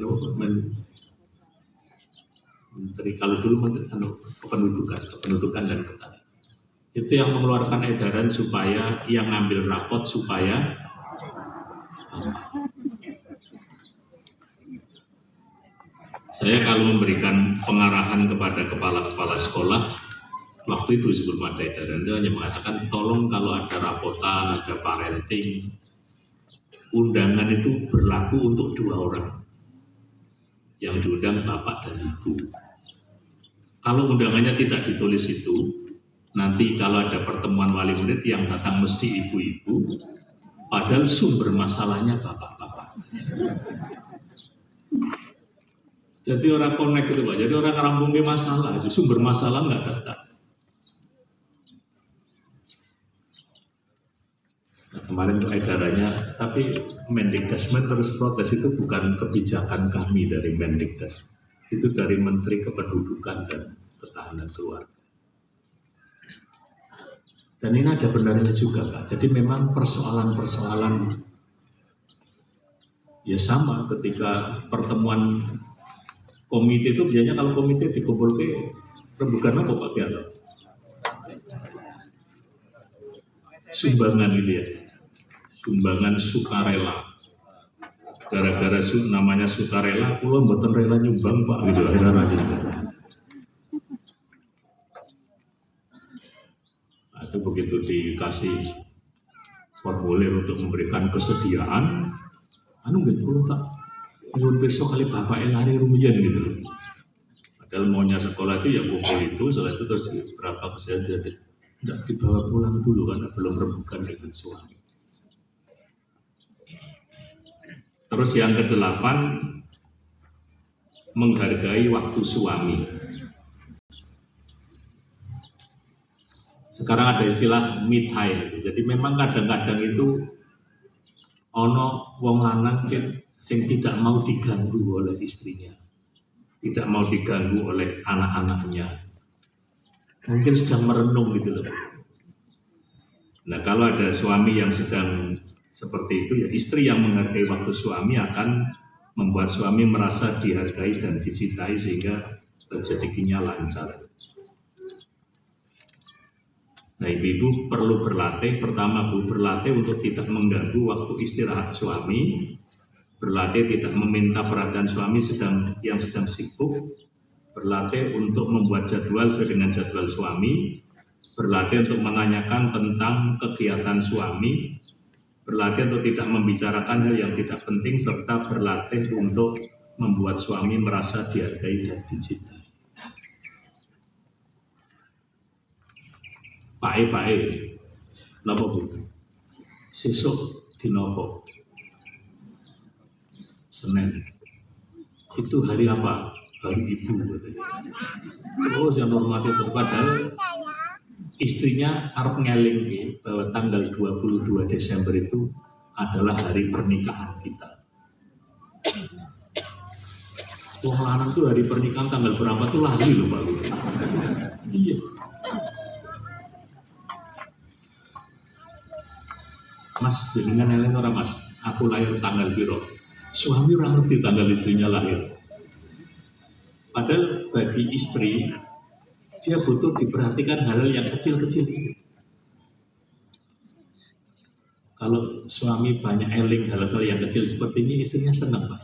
kalau dulu Menteri Kependudukan dan Ketahanan. Itu yang mengeluarkan edaran supaya yang ngambil rapot supaya saya kalau memberikan pengarahan kepada kepala-kepala sekolah waktu itu sebelum ada edaran itu hanya mengatakan tolong kalau ada rapotan, ada parenting, undangan itu berlaku untuk 2 orang yang diundang bapak dan ibu. Kalau undangannya tidak ditulis itu, nanti kalau ada pertemuan wali murid yang datang mesti ibu-ibu, padahal sumber masalahnya bapak-bapak. Jadi orang connect itu Pak, jadi orang ngerampungin masalah, sumber masalah nggak datang. Nah, kemarin itu edarannya, tapi Mendikbud terus protes itu bukan kebijakan kami dari Mendikbud, itu dari Menteri Kependudukan dan Ketahanan Keluarga. Dan ini ada benarnya juga Pak, jadi memang persoalan-persoalan ya sama ketika pertemuan komite itu biasanya kalau komite dikumpul ke rembukan apa Pak Bianto? Sumbangan gitu ya, sumbangan sukarela. Gara-gara namanya sukarela, pulau mboten rela nyumbang Pak gitu akhirnya gitu. Nah, itu begitu dikasih formulir untuk memberikan kesediaan, nggak perlu tak nyuwun besok kali bapaknya lari rumian gitu. Padahal maunya sekolah itu ya kumpul itu, setelah itu terus berapa kesediaan tidak dibawa pulang dulu karena belum rembukan dengan suami. Terus yang kedelapan, menghargai waktu suami. Sekarang ada istilah me time. Jadi memang kadang-kadang itu ono wong lanang sing tidak mau diganggu oleh istrinya, tidak mau diganggu oleh anak-anaknya. Mungkin sedang merenung gitu loh. Nah, kalau ada suami yang sedang seperti itu, ya istri yang menghargai waktu suami akan membuat suami merasa dihargai dan dicintai sehingga rezekinya lancar. Nah, ibu-ibu perlu berlatih. Pertama, Bu, berlatih untuk tidak mengganggu waktu istirahat suami, berlatih tidak meminta perhatian suami yang sedang sibuk, berlatih untuk membuat jadwal sesuai dengan jadwal suami, berlatih untuk menanyakan tentang kegiatan suami, berlatih untuk tidak membicarakan hal yang tidak penting, serta berlatih untuk membuat suami merasa dihargai dan dicintai. Pae, napa Bu? Sesuk dinopo? Senin. Itu hari apa? Hari Ibu. Terus yang normatif padahal istrinya harap ngeling bahwa tanggal 22 Desember itu adalah hari pernikahan kita. Wong lanang tuh hari pernikahan tanggal berapa tuh lagi loh Pak. Iya. Mas, jenengan eling ora Mas, aku lahir tanggal piro. Suami ora ngerti tanggal istrinya lahir. Padahal bagi istri, dia butuh diperhatikan hal yang kecil-kecil ini. Kalau suami banyak eling hal-hal yang kecil seperti ini, istrinya senang Pak.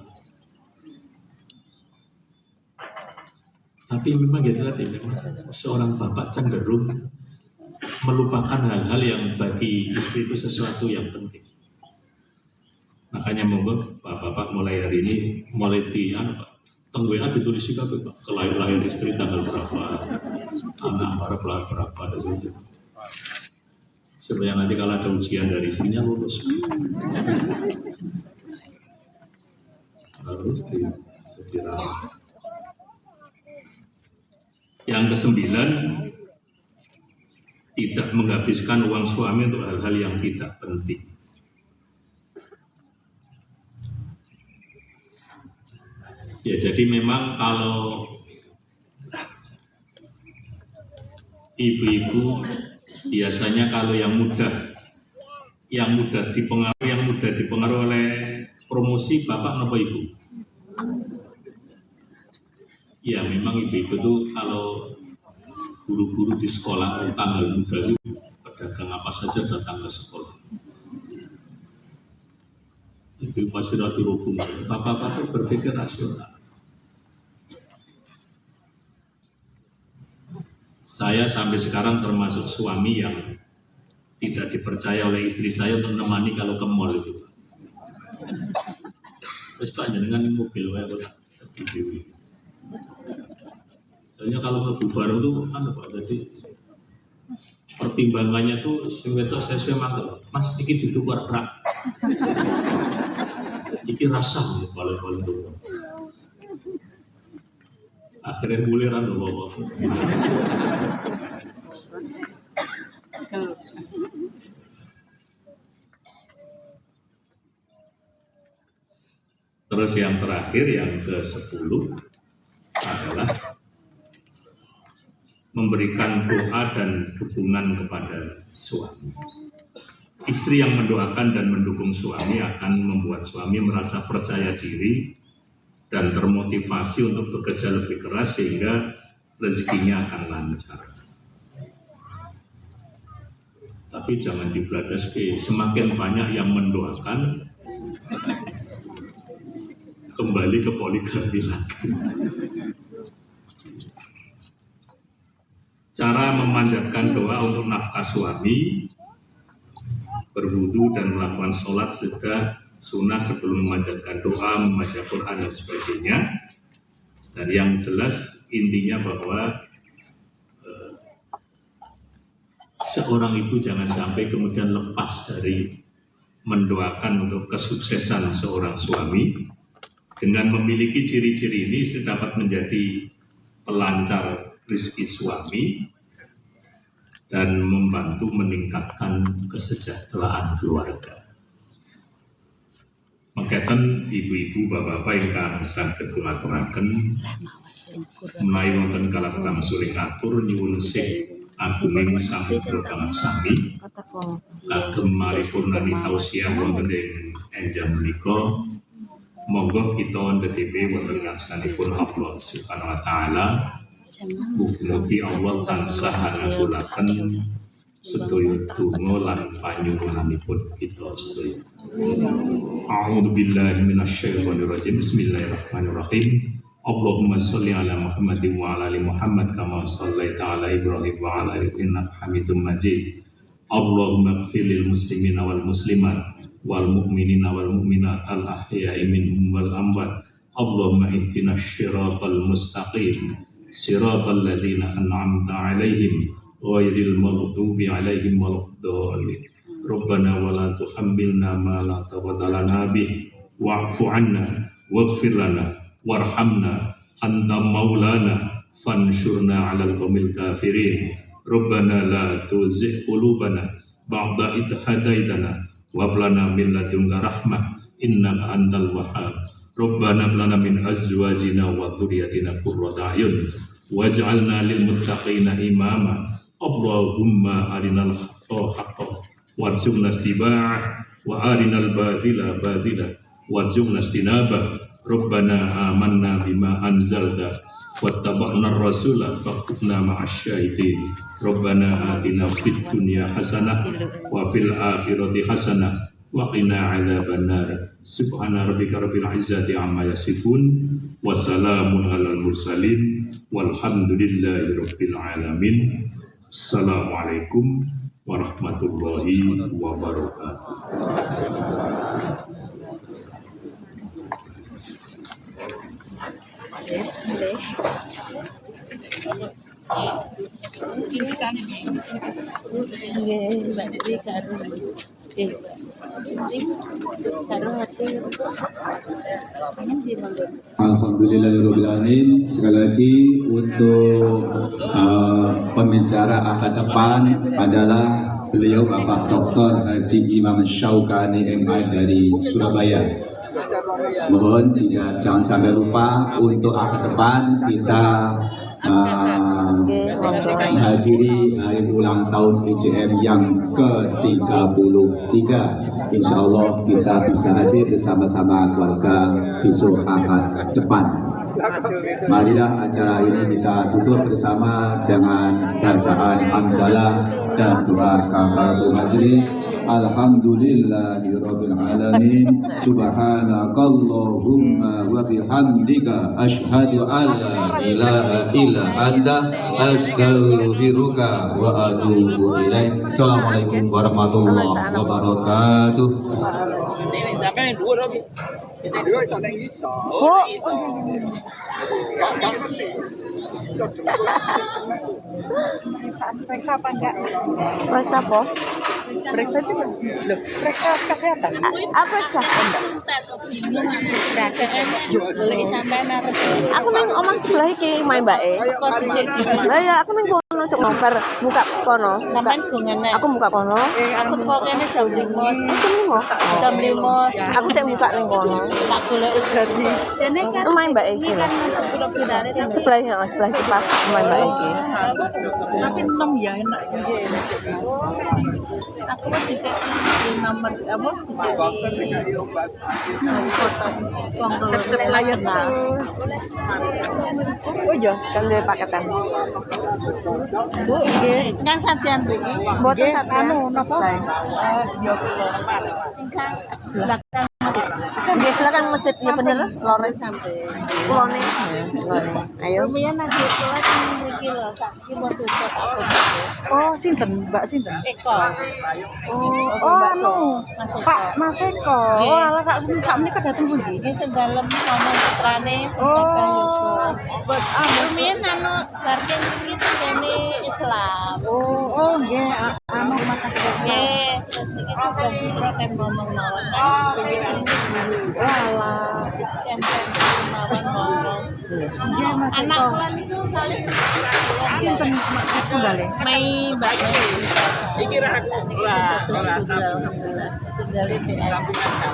Tapi memang gitu tadi, seorang bapak cenderung melupakan hal-hal yang bagi istri itu sesuatu yang penting. Makanya monggo Bapak mulai hari ini mulai teng WA ditulis juga Pak, lahir istri tanggal berapa, anak berapa gitu. Supaya nanti kalau ada ujian dari istrinya lulus. Harus dirawat. Yang ke-9, tidak menghabiskan uang suami untuk hal-hal yang tidak penting. Ya, jadi memang kalau ibu-ibu biasanya kalau yang mudah dipengaruhi oleh promosi bapak atau ibu. Ya, memang ibu-ibu itu kalau guru-guru di sekolah tanggal muda itu pedagang apa saja datang ke sekolah. Ibu pasti ratu hubungan. Bapak-bapak berpikir rasional. Saya sampai sekarang termasuk suami yang tidak dipercaya oleh istri saya untuk menemani kalau ke mall itu. Terus Pak jenengan mobil wae kok dewi. Soalnya kalau ke bareng tuh kan Pak, jadi pertimbangannya tuh sesuai saya mangkel. Mas iki ditukar rak. Iki rasa nih paling tuh. Akhirnya guliran loh bapak. Terus yang terakhir, yang ke-10 adalah memberikan doa dan dukungan kepada suami. Istri yang mendoakan dan mendukung suami akan membuat suami merasa percaya diri dan termotivasi untuk bekerja lebih keras sehingga rezekinya akan lancar. Tapi jangan dibeladas, semakin banyak yang mendoakan, kembali ke poligami lagi. Cara memanjatkan doa untuk nafkah suami, berwudu dan melakukan sholat juga sunnah sebelum memanjatkan doa, membaca Quran dan sebagainya. Dan yang jelas intinya bahwa seorang ibu jangan sampai kemudian lepas dari mendoakan untuk kesuksesan seorang suami. Dengan memiliki ciri-ciri ini, istri dapat menjadi pelancar rezeki suami dan membantu meningkatkan kesejahteraan keluarga. Makaten ibu-ibu, bapak-bapak ingkang saged kula aturaken menawi wonten kalebet suri atur nyuwun sih agunging sampun banget sami kagem maripurnani tausiah wonten ing enjang menika. Monggo kita ndedhepe wonten ngarsanipun Allah Subhanahu wa taala. Mugi-mugi Allah tansah ngabulaken sedaya donga lan panyuwunanipun kita sedaya. A'udzu billahi minasyaitonir rajim. Bismillahirrahmanirrahim. Allahumma sholli ala Muhammadin wa ala ali Muhammad kama shallaita ala Ibrahim wa ala ali innaka Hamidum Majid. Allahumma ighfir lil muslimina wal muslimat wal mu'minina wal mu'minat al ahya'i minhum wal amwat. Allahumma ihdinas siratal mustaqim siratal ladzina an'amta 'alaihim ghairil maghdubi 'alaihim waladdallin. Rabbana wa la tuhammilna ma la taqata lana bih wa'fu 'anna waghfir lana warhamna anta maulana fansurna 'alal qaumil kafirin. Rabbana la tuzigh qulubana ba'da idh hadaitana wa hab lana min ladunka rahmah innaka antal wahhab. Rabbana hab lana min azwajina wa dhurriyyatina qurrata a'yun waj'alna lil muttaqina imama. Allahumma arinal haqqa haqqan warzuqna ittiba'ah wa arinal batila batila warzuqna ijtinabah. Rabbana amanna bima anzalta wattaba'na ar-rasula faktubna ma'asyahidin. Rabbana atina fid dunya hasanah wa fil akhirati hasanah wa qina adzabannar. Subhana rabbika rabbil izzati amma yasifun wa salamun alal mursalin walhamdulillahi rabbil alamin. Assalamualaikum warahmatullahi wabarakatuh. Yes, boleh. Alhamdulillahirrahmanirrahim. Sekali lagi untuk pembicara akan depan adalah beliau Bapak Dr. Haji Imam Syaukani MI dari Surabaya. Mohon jangan sampai lupa untuk akhir depan kita menghadiri hari ulang tahun IJM yang ke-33. Insya Allah kita bisa hadir bersama-sama keluarga besok akhir depan. Marilah acara ini kita tutup bersama dengan bacaan hamdalah dan doa kafaratul majelis. Alhamdulillahirabbil alamin. Subhanakallahumma wa bihamdika asyhadu an la ilaha illa anta astaghfiruka wa atubu ilaik. Assalamualaikum warahmatullahi wabarakatuh. Periksa apa enggak? Periksa apa? Periksa itu loh, periksa kesehatan. Periksa? Aku nang omah sebelah iki, main mbake. Lah ya aku nang kono cok nomor buka kono. Aku buka kono. Aku kok kene jam 5. Jam 5. Aku sik buka ning kono. Tak golek wis dadi. Dene kan main mbake iki. Sebelah kipas main mbake iki. Tapi 6 ya enak. Aku kan di nomor apa? Di obat. Tetep layak tuh. Oh iya, Kan dia paketan. Bu, nggih. Kan sampean iki. Mboten satu. Napa? Yo belakang. Di belakang masjid ya bener lore Sampai. kulone. Ayo. Lumayan nanti kelas iki lho, tak iki mau tutup aku. Oh, sinten? Mbak sinten? Eko. Oh, anu. Pak Mas Eko. Oh, ala sak menika dateng pundi? Iki tenggalem sama putrane. Oh. Buat Lumayan anu parkir iki kene Islam. Oh, nggih. Anu mata Nggih. protes ngomong mawon kan. Walah, sekian mawon ngomong. Anak kula niku saleh sinten itu bale. Mei Mbak Mei. Iki ra ora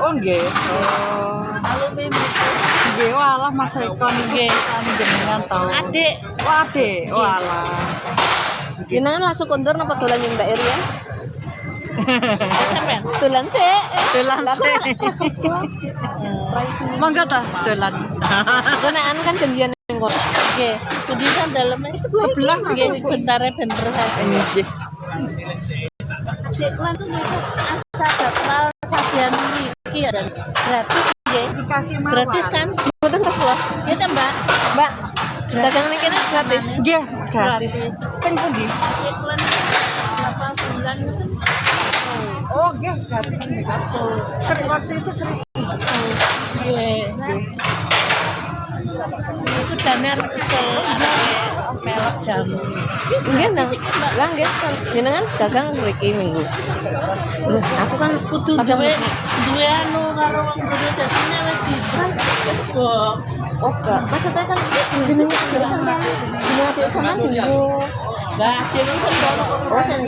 oh nggih. Oh. Alumni nggih walah Mas Eko nggih sami jenengan to. Adik. Oh, adik. Walah. Jenengan langsung kondur napa dolan yang daerah ya? Sampean Dolan sih. dolan mangga ta dolan. Gunaan kan janjian yang kono. Nggih, jadi kan dalamnya sebelah nggih sebentar bener Nggih. Sik lan tuh asa bakal sajian iki ya dan gratis nggih. Dikasih mawar. Gratis kan? Mboten tas kula. Ya ta, Mbak? Mbak, dagangan iki gratis. Nggih, gratis. Sing pundi? Sik lan 8 bulan itu. Oh, nggih, gratis nih kan. Waktu itu 1.000. Nggih. Itu danar melok jamu. Nggih, Ndang. Lah nggih, jenengan dagang mriki minggu. Loh, aku kan Kudu duwe anu karo wong gede dadine wis dibok. oh, enggak. Maksudnya kan jenenge sama. Jenenge sama minggu. Lah, dhewe kan ono. Oh, sing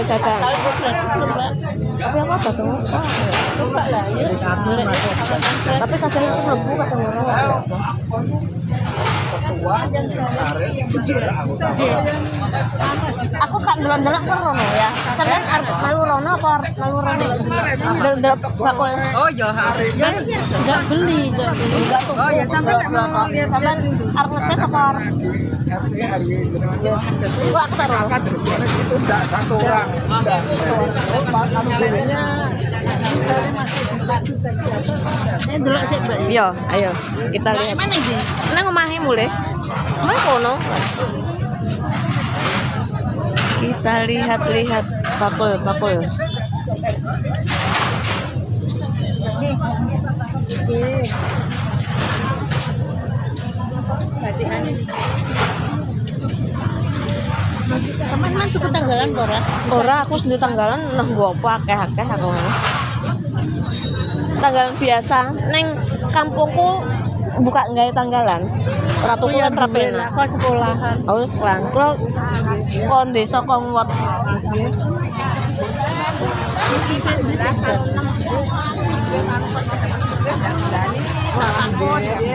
dagang. Kalau gratis lho, Mbak. Tapi apa dagang? Coba lah ya. Tapi kadang itu mlebu kadang ora. Aku kan delok-delok kan rono ya. Sampeyan arep malu rono apa arep malu rono? Delok bakul. Oh ya, enggak beli. Enggak tuh. Oh ya sampean nek mau lihat sampean arep ngeces apa arep? Ya. Gua aku taruh. Itu enggak satu orang. Delok sik, Mbak. Iya, ayo kita lihat. Mana iki? Nang omahe mulai. Omah kono. Kita lihat-lihat bakul. Teman-teman tuku tanggalan ora? Ora aku sendiri tanggalan nah gua apa akeh-akeh aku. Tanggalan biasa neng kampungku buka nggawe tanggalan. Ora tuku kan rapena. Aku sekolahan. Oh, sekolah. Kulo kon desa Kongwot.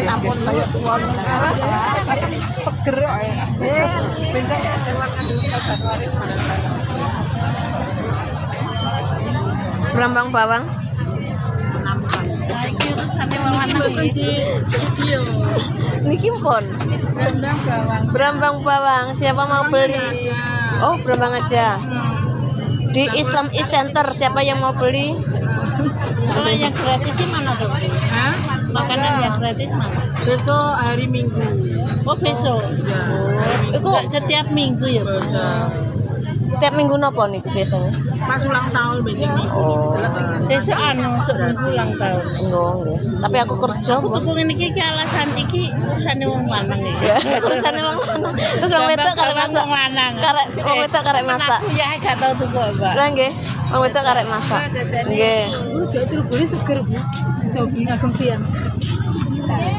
Sampun saya tuan. Seger ae. Brambang bawang. Iki urusane wawana iki. Video. Niki pon. Brambang bawang. Siapa mau beli? Oh, brambang aja. Di Islam East Center siapa yang mau beli? Kalau yang gratis sih mana tuh? Hah? Makanan yang gratis mana? Besok hari Minggu. Oh besok? Ya. Iku Setiap minggu ya Bu? setiap minggu nopo niku biasanya? Pas ulang tahun biasanya. Oh, Besok minggu ulang tahun. enggak nggih. Tapi aku kerja. Aku tuku ngene iki alasan iki urusane wong lanang iki. Ya, urusan wong lanang. Terus wong wedok karek masak. Wong lanang. Karek wong wedok karek masak. Aku ya gak tau tuku, Mbak. Lah nggih, wong wedok karek masak. Nggih. Beli seger Bu. Jogging ageng siang.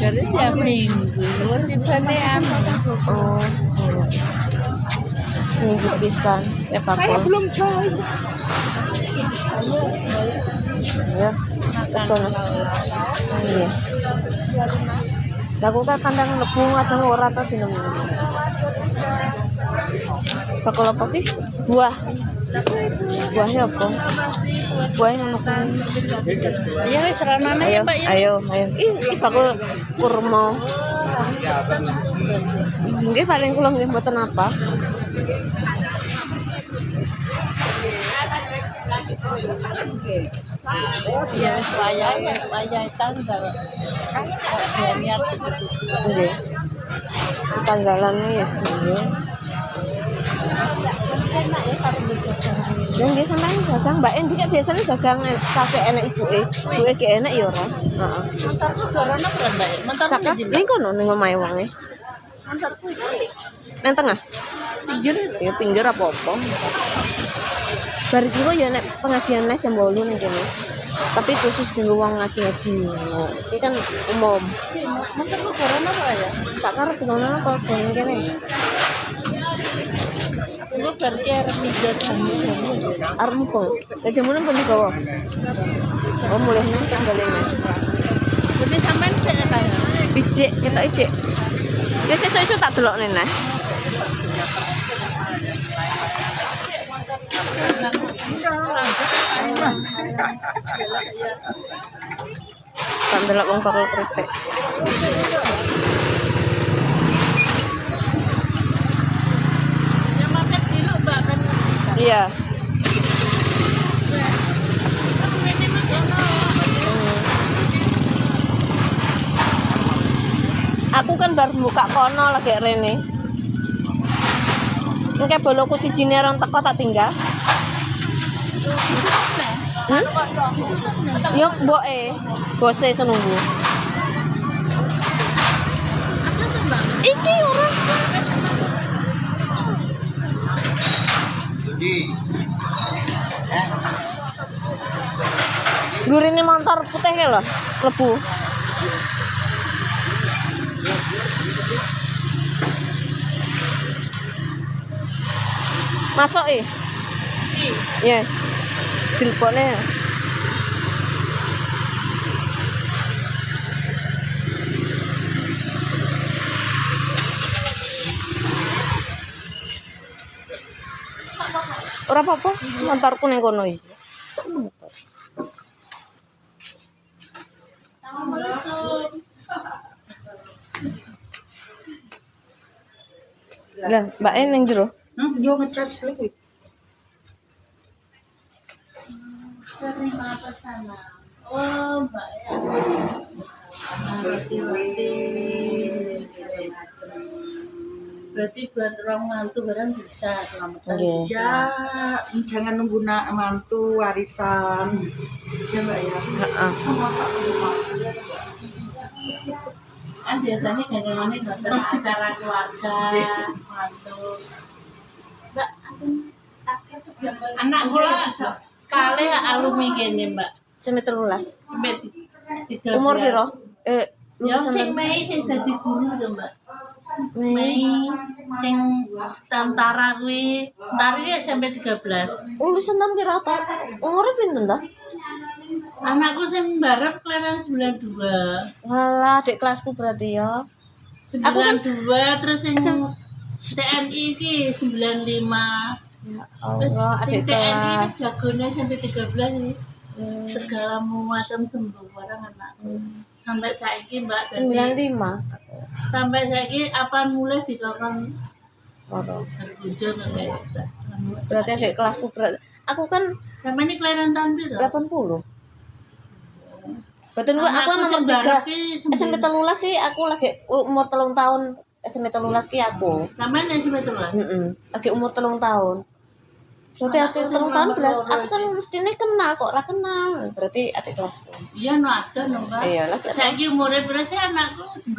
Jadi tiap minggu tibane anu. Oh. Seminggu pisan. Saya belum coy. Ya. Betul. Iya. Aku kan kandang lebung ada ora ta dino. Bakul apa sih? Buah. Buahnya apa? Buahnya ono kuning. Iya wis ranane Ayo, ya, Mbak ya. ayo. Ini bakul kurma. Nggih paling kula nggih mboten apa. Ya wis wayah tanggal. Kok niat gitu. Nggih. Tanggalan ya nggih. Ya nggih sampean dagang Mbak Endi kan biasanya dagang kasih enak ibuke. Ibuke ki enak ya ora? Heeh. Mantarku gorone berapa, Mbak? Mantarku Saka ning kono ning omahe wonge. Mantarku iki Nang tengah. pinggir. Ya pinggir apa-apa. Bar iki kok ya nek pengajian les jam 8 ning kene. Tapi khusus dienggo wong ngaji-ngaji. Iki kan umum. Mungkin lu corona apa ya? Tak karep ngono apa ning kene. Lu berarti arep mijat jamu-jamu. Arep mumpung. Lah jamune pun digawa. Oh, mulai nang tanggalene. Jadi sampean sik ya kaya. Ijik, ketok ijik. Ya sesuk-esuk tak delokne nah. Tak delok wong bakal keripik. Ya makan dulu Mbak kan. Iya. Aku kan baru buka kono lagi rene. Engke boloku sijine orang teko tak tinggal. Yo mboke, bose senunggu. Iki ora. Gurine motor putih ke lho, klebu. Masuk iya. Dilpone. Ora apa-apa, montorku ning kono iki. Lah, Mbak ning jero. Yo ngecas lagi. Terima pesanan. Oh, Mbak ya. Roti-roti segala macam. Berarti buat orang mantu barang bisa selamatkan. Nggih. Ya, jangan nunggu nak mantu warisan. Ya Mbak ya. Heeh. Kan biasanya gandengannya nonton acara keluarga, mantu. Mbak, tasnya sebelah anak kula kali alumni kene, Mbak. Sampe 13. Sampai 13. Umur piro? Ya sing Mei sing dadi guru lho, Mbak. Mei sing tentara kuwi, tentara iki sampai 13. Lulusan tahun piro ta? Umure pinten ta? Anakku sing bareng kelahiran 92. Walah, adik kelasku berarti ya. 92 terus sing TNI iki 95. Ya Terus Allah, sing adik TNI kelas. ini jagonya sampai 13 ini. Segala macam sembuh barang anak. Sampai saiki Mbak dadi 95. sampai saiki apa mulai dikon Ora. berkunjung kayak gitu. Berarti adik kelasku berat. Aku kan Sama ini kelahiran tahun piro? 80. Betul aku Anakku nomor sing 3. bareng ki SMP 13 sih aku lagi umur 3 tahun. SMP 13 ki aku. Sama ini sampai tua. Lagi umur 3 tahun. Berarti aku 3 tahun berarti aku kan mestinya kenal kok ora kenal. Berarti adik kelasku. Iya no ada no Mbak. Iya lah. Saiki umurnya berapa sih anakku? 30.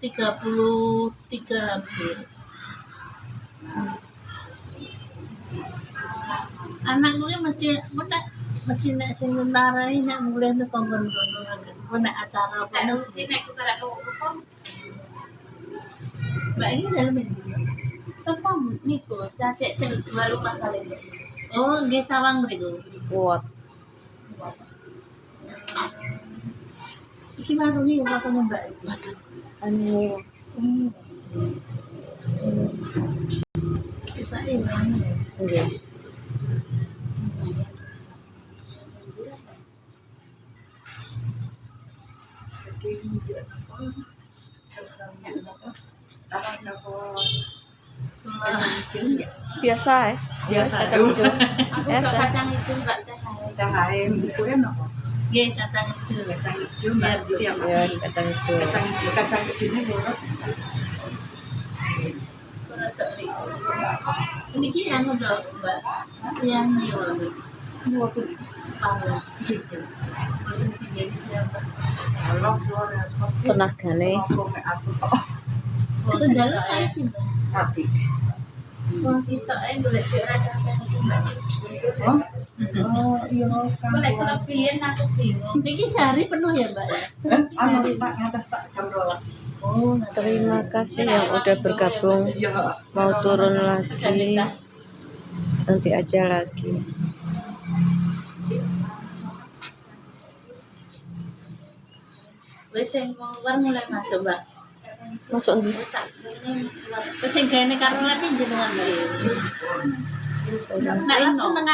33 hampir. Anakku kan mesti nek sing tentara ini nek mulai nek pembentukan nek acara apa nek sing nek kita Mbak ini dalam ini. Apa niku cacek sing baru kali. Oh, nggih tawang mriku. Kuat. Iki baru nih apa Mbak? Anu. Kita ini. Nggih. Biasa ya. Biasa kacang hijau. Biasa. Kacang hijau enggak teh. Cahaim itu ya no. Nggih, kacang hijau. Kacang hijau Mbak tiap Ya, kacang hijau. kacang hijau ini lurut. Niki anu to, Mbak. Yang nyuwun. Dua pun Gitu. Bosen pindah siapa? kalau keluar Tenagane. ngomong aku kok Itu dalam kayak sih. hati. Wong sitok ae golek rasa Mbak. Boleh kelebihan aku bingung. Ini sehari penuh ya Mbak ya? Terima kasih yang udah bergabung. Mau turun lagi, nanti aja lagi. Wis sing mau keluar mulai masuk Mbak. Masuk nih. Wis sing kene karo lagi jenengan Mbak. Nek seneng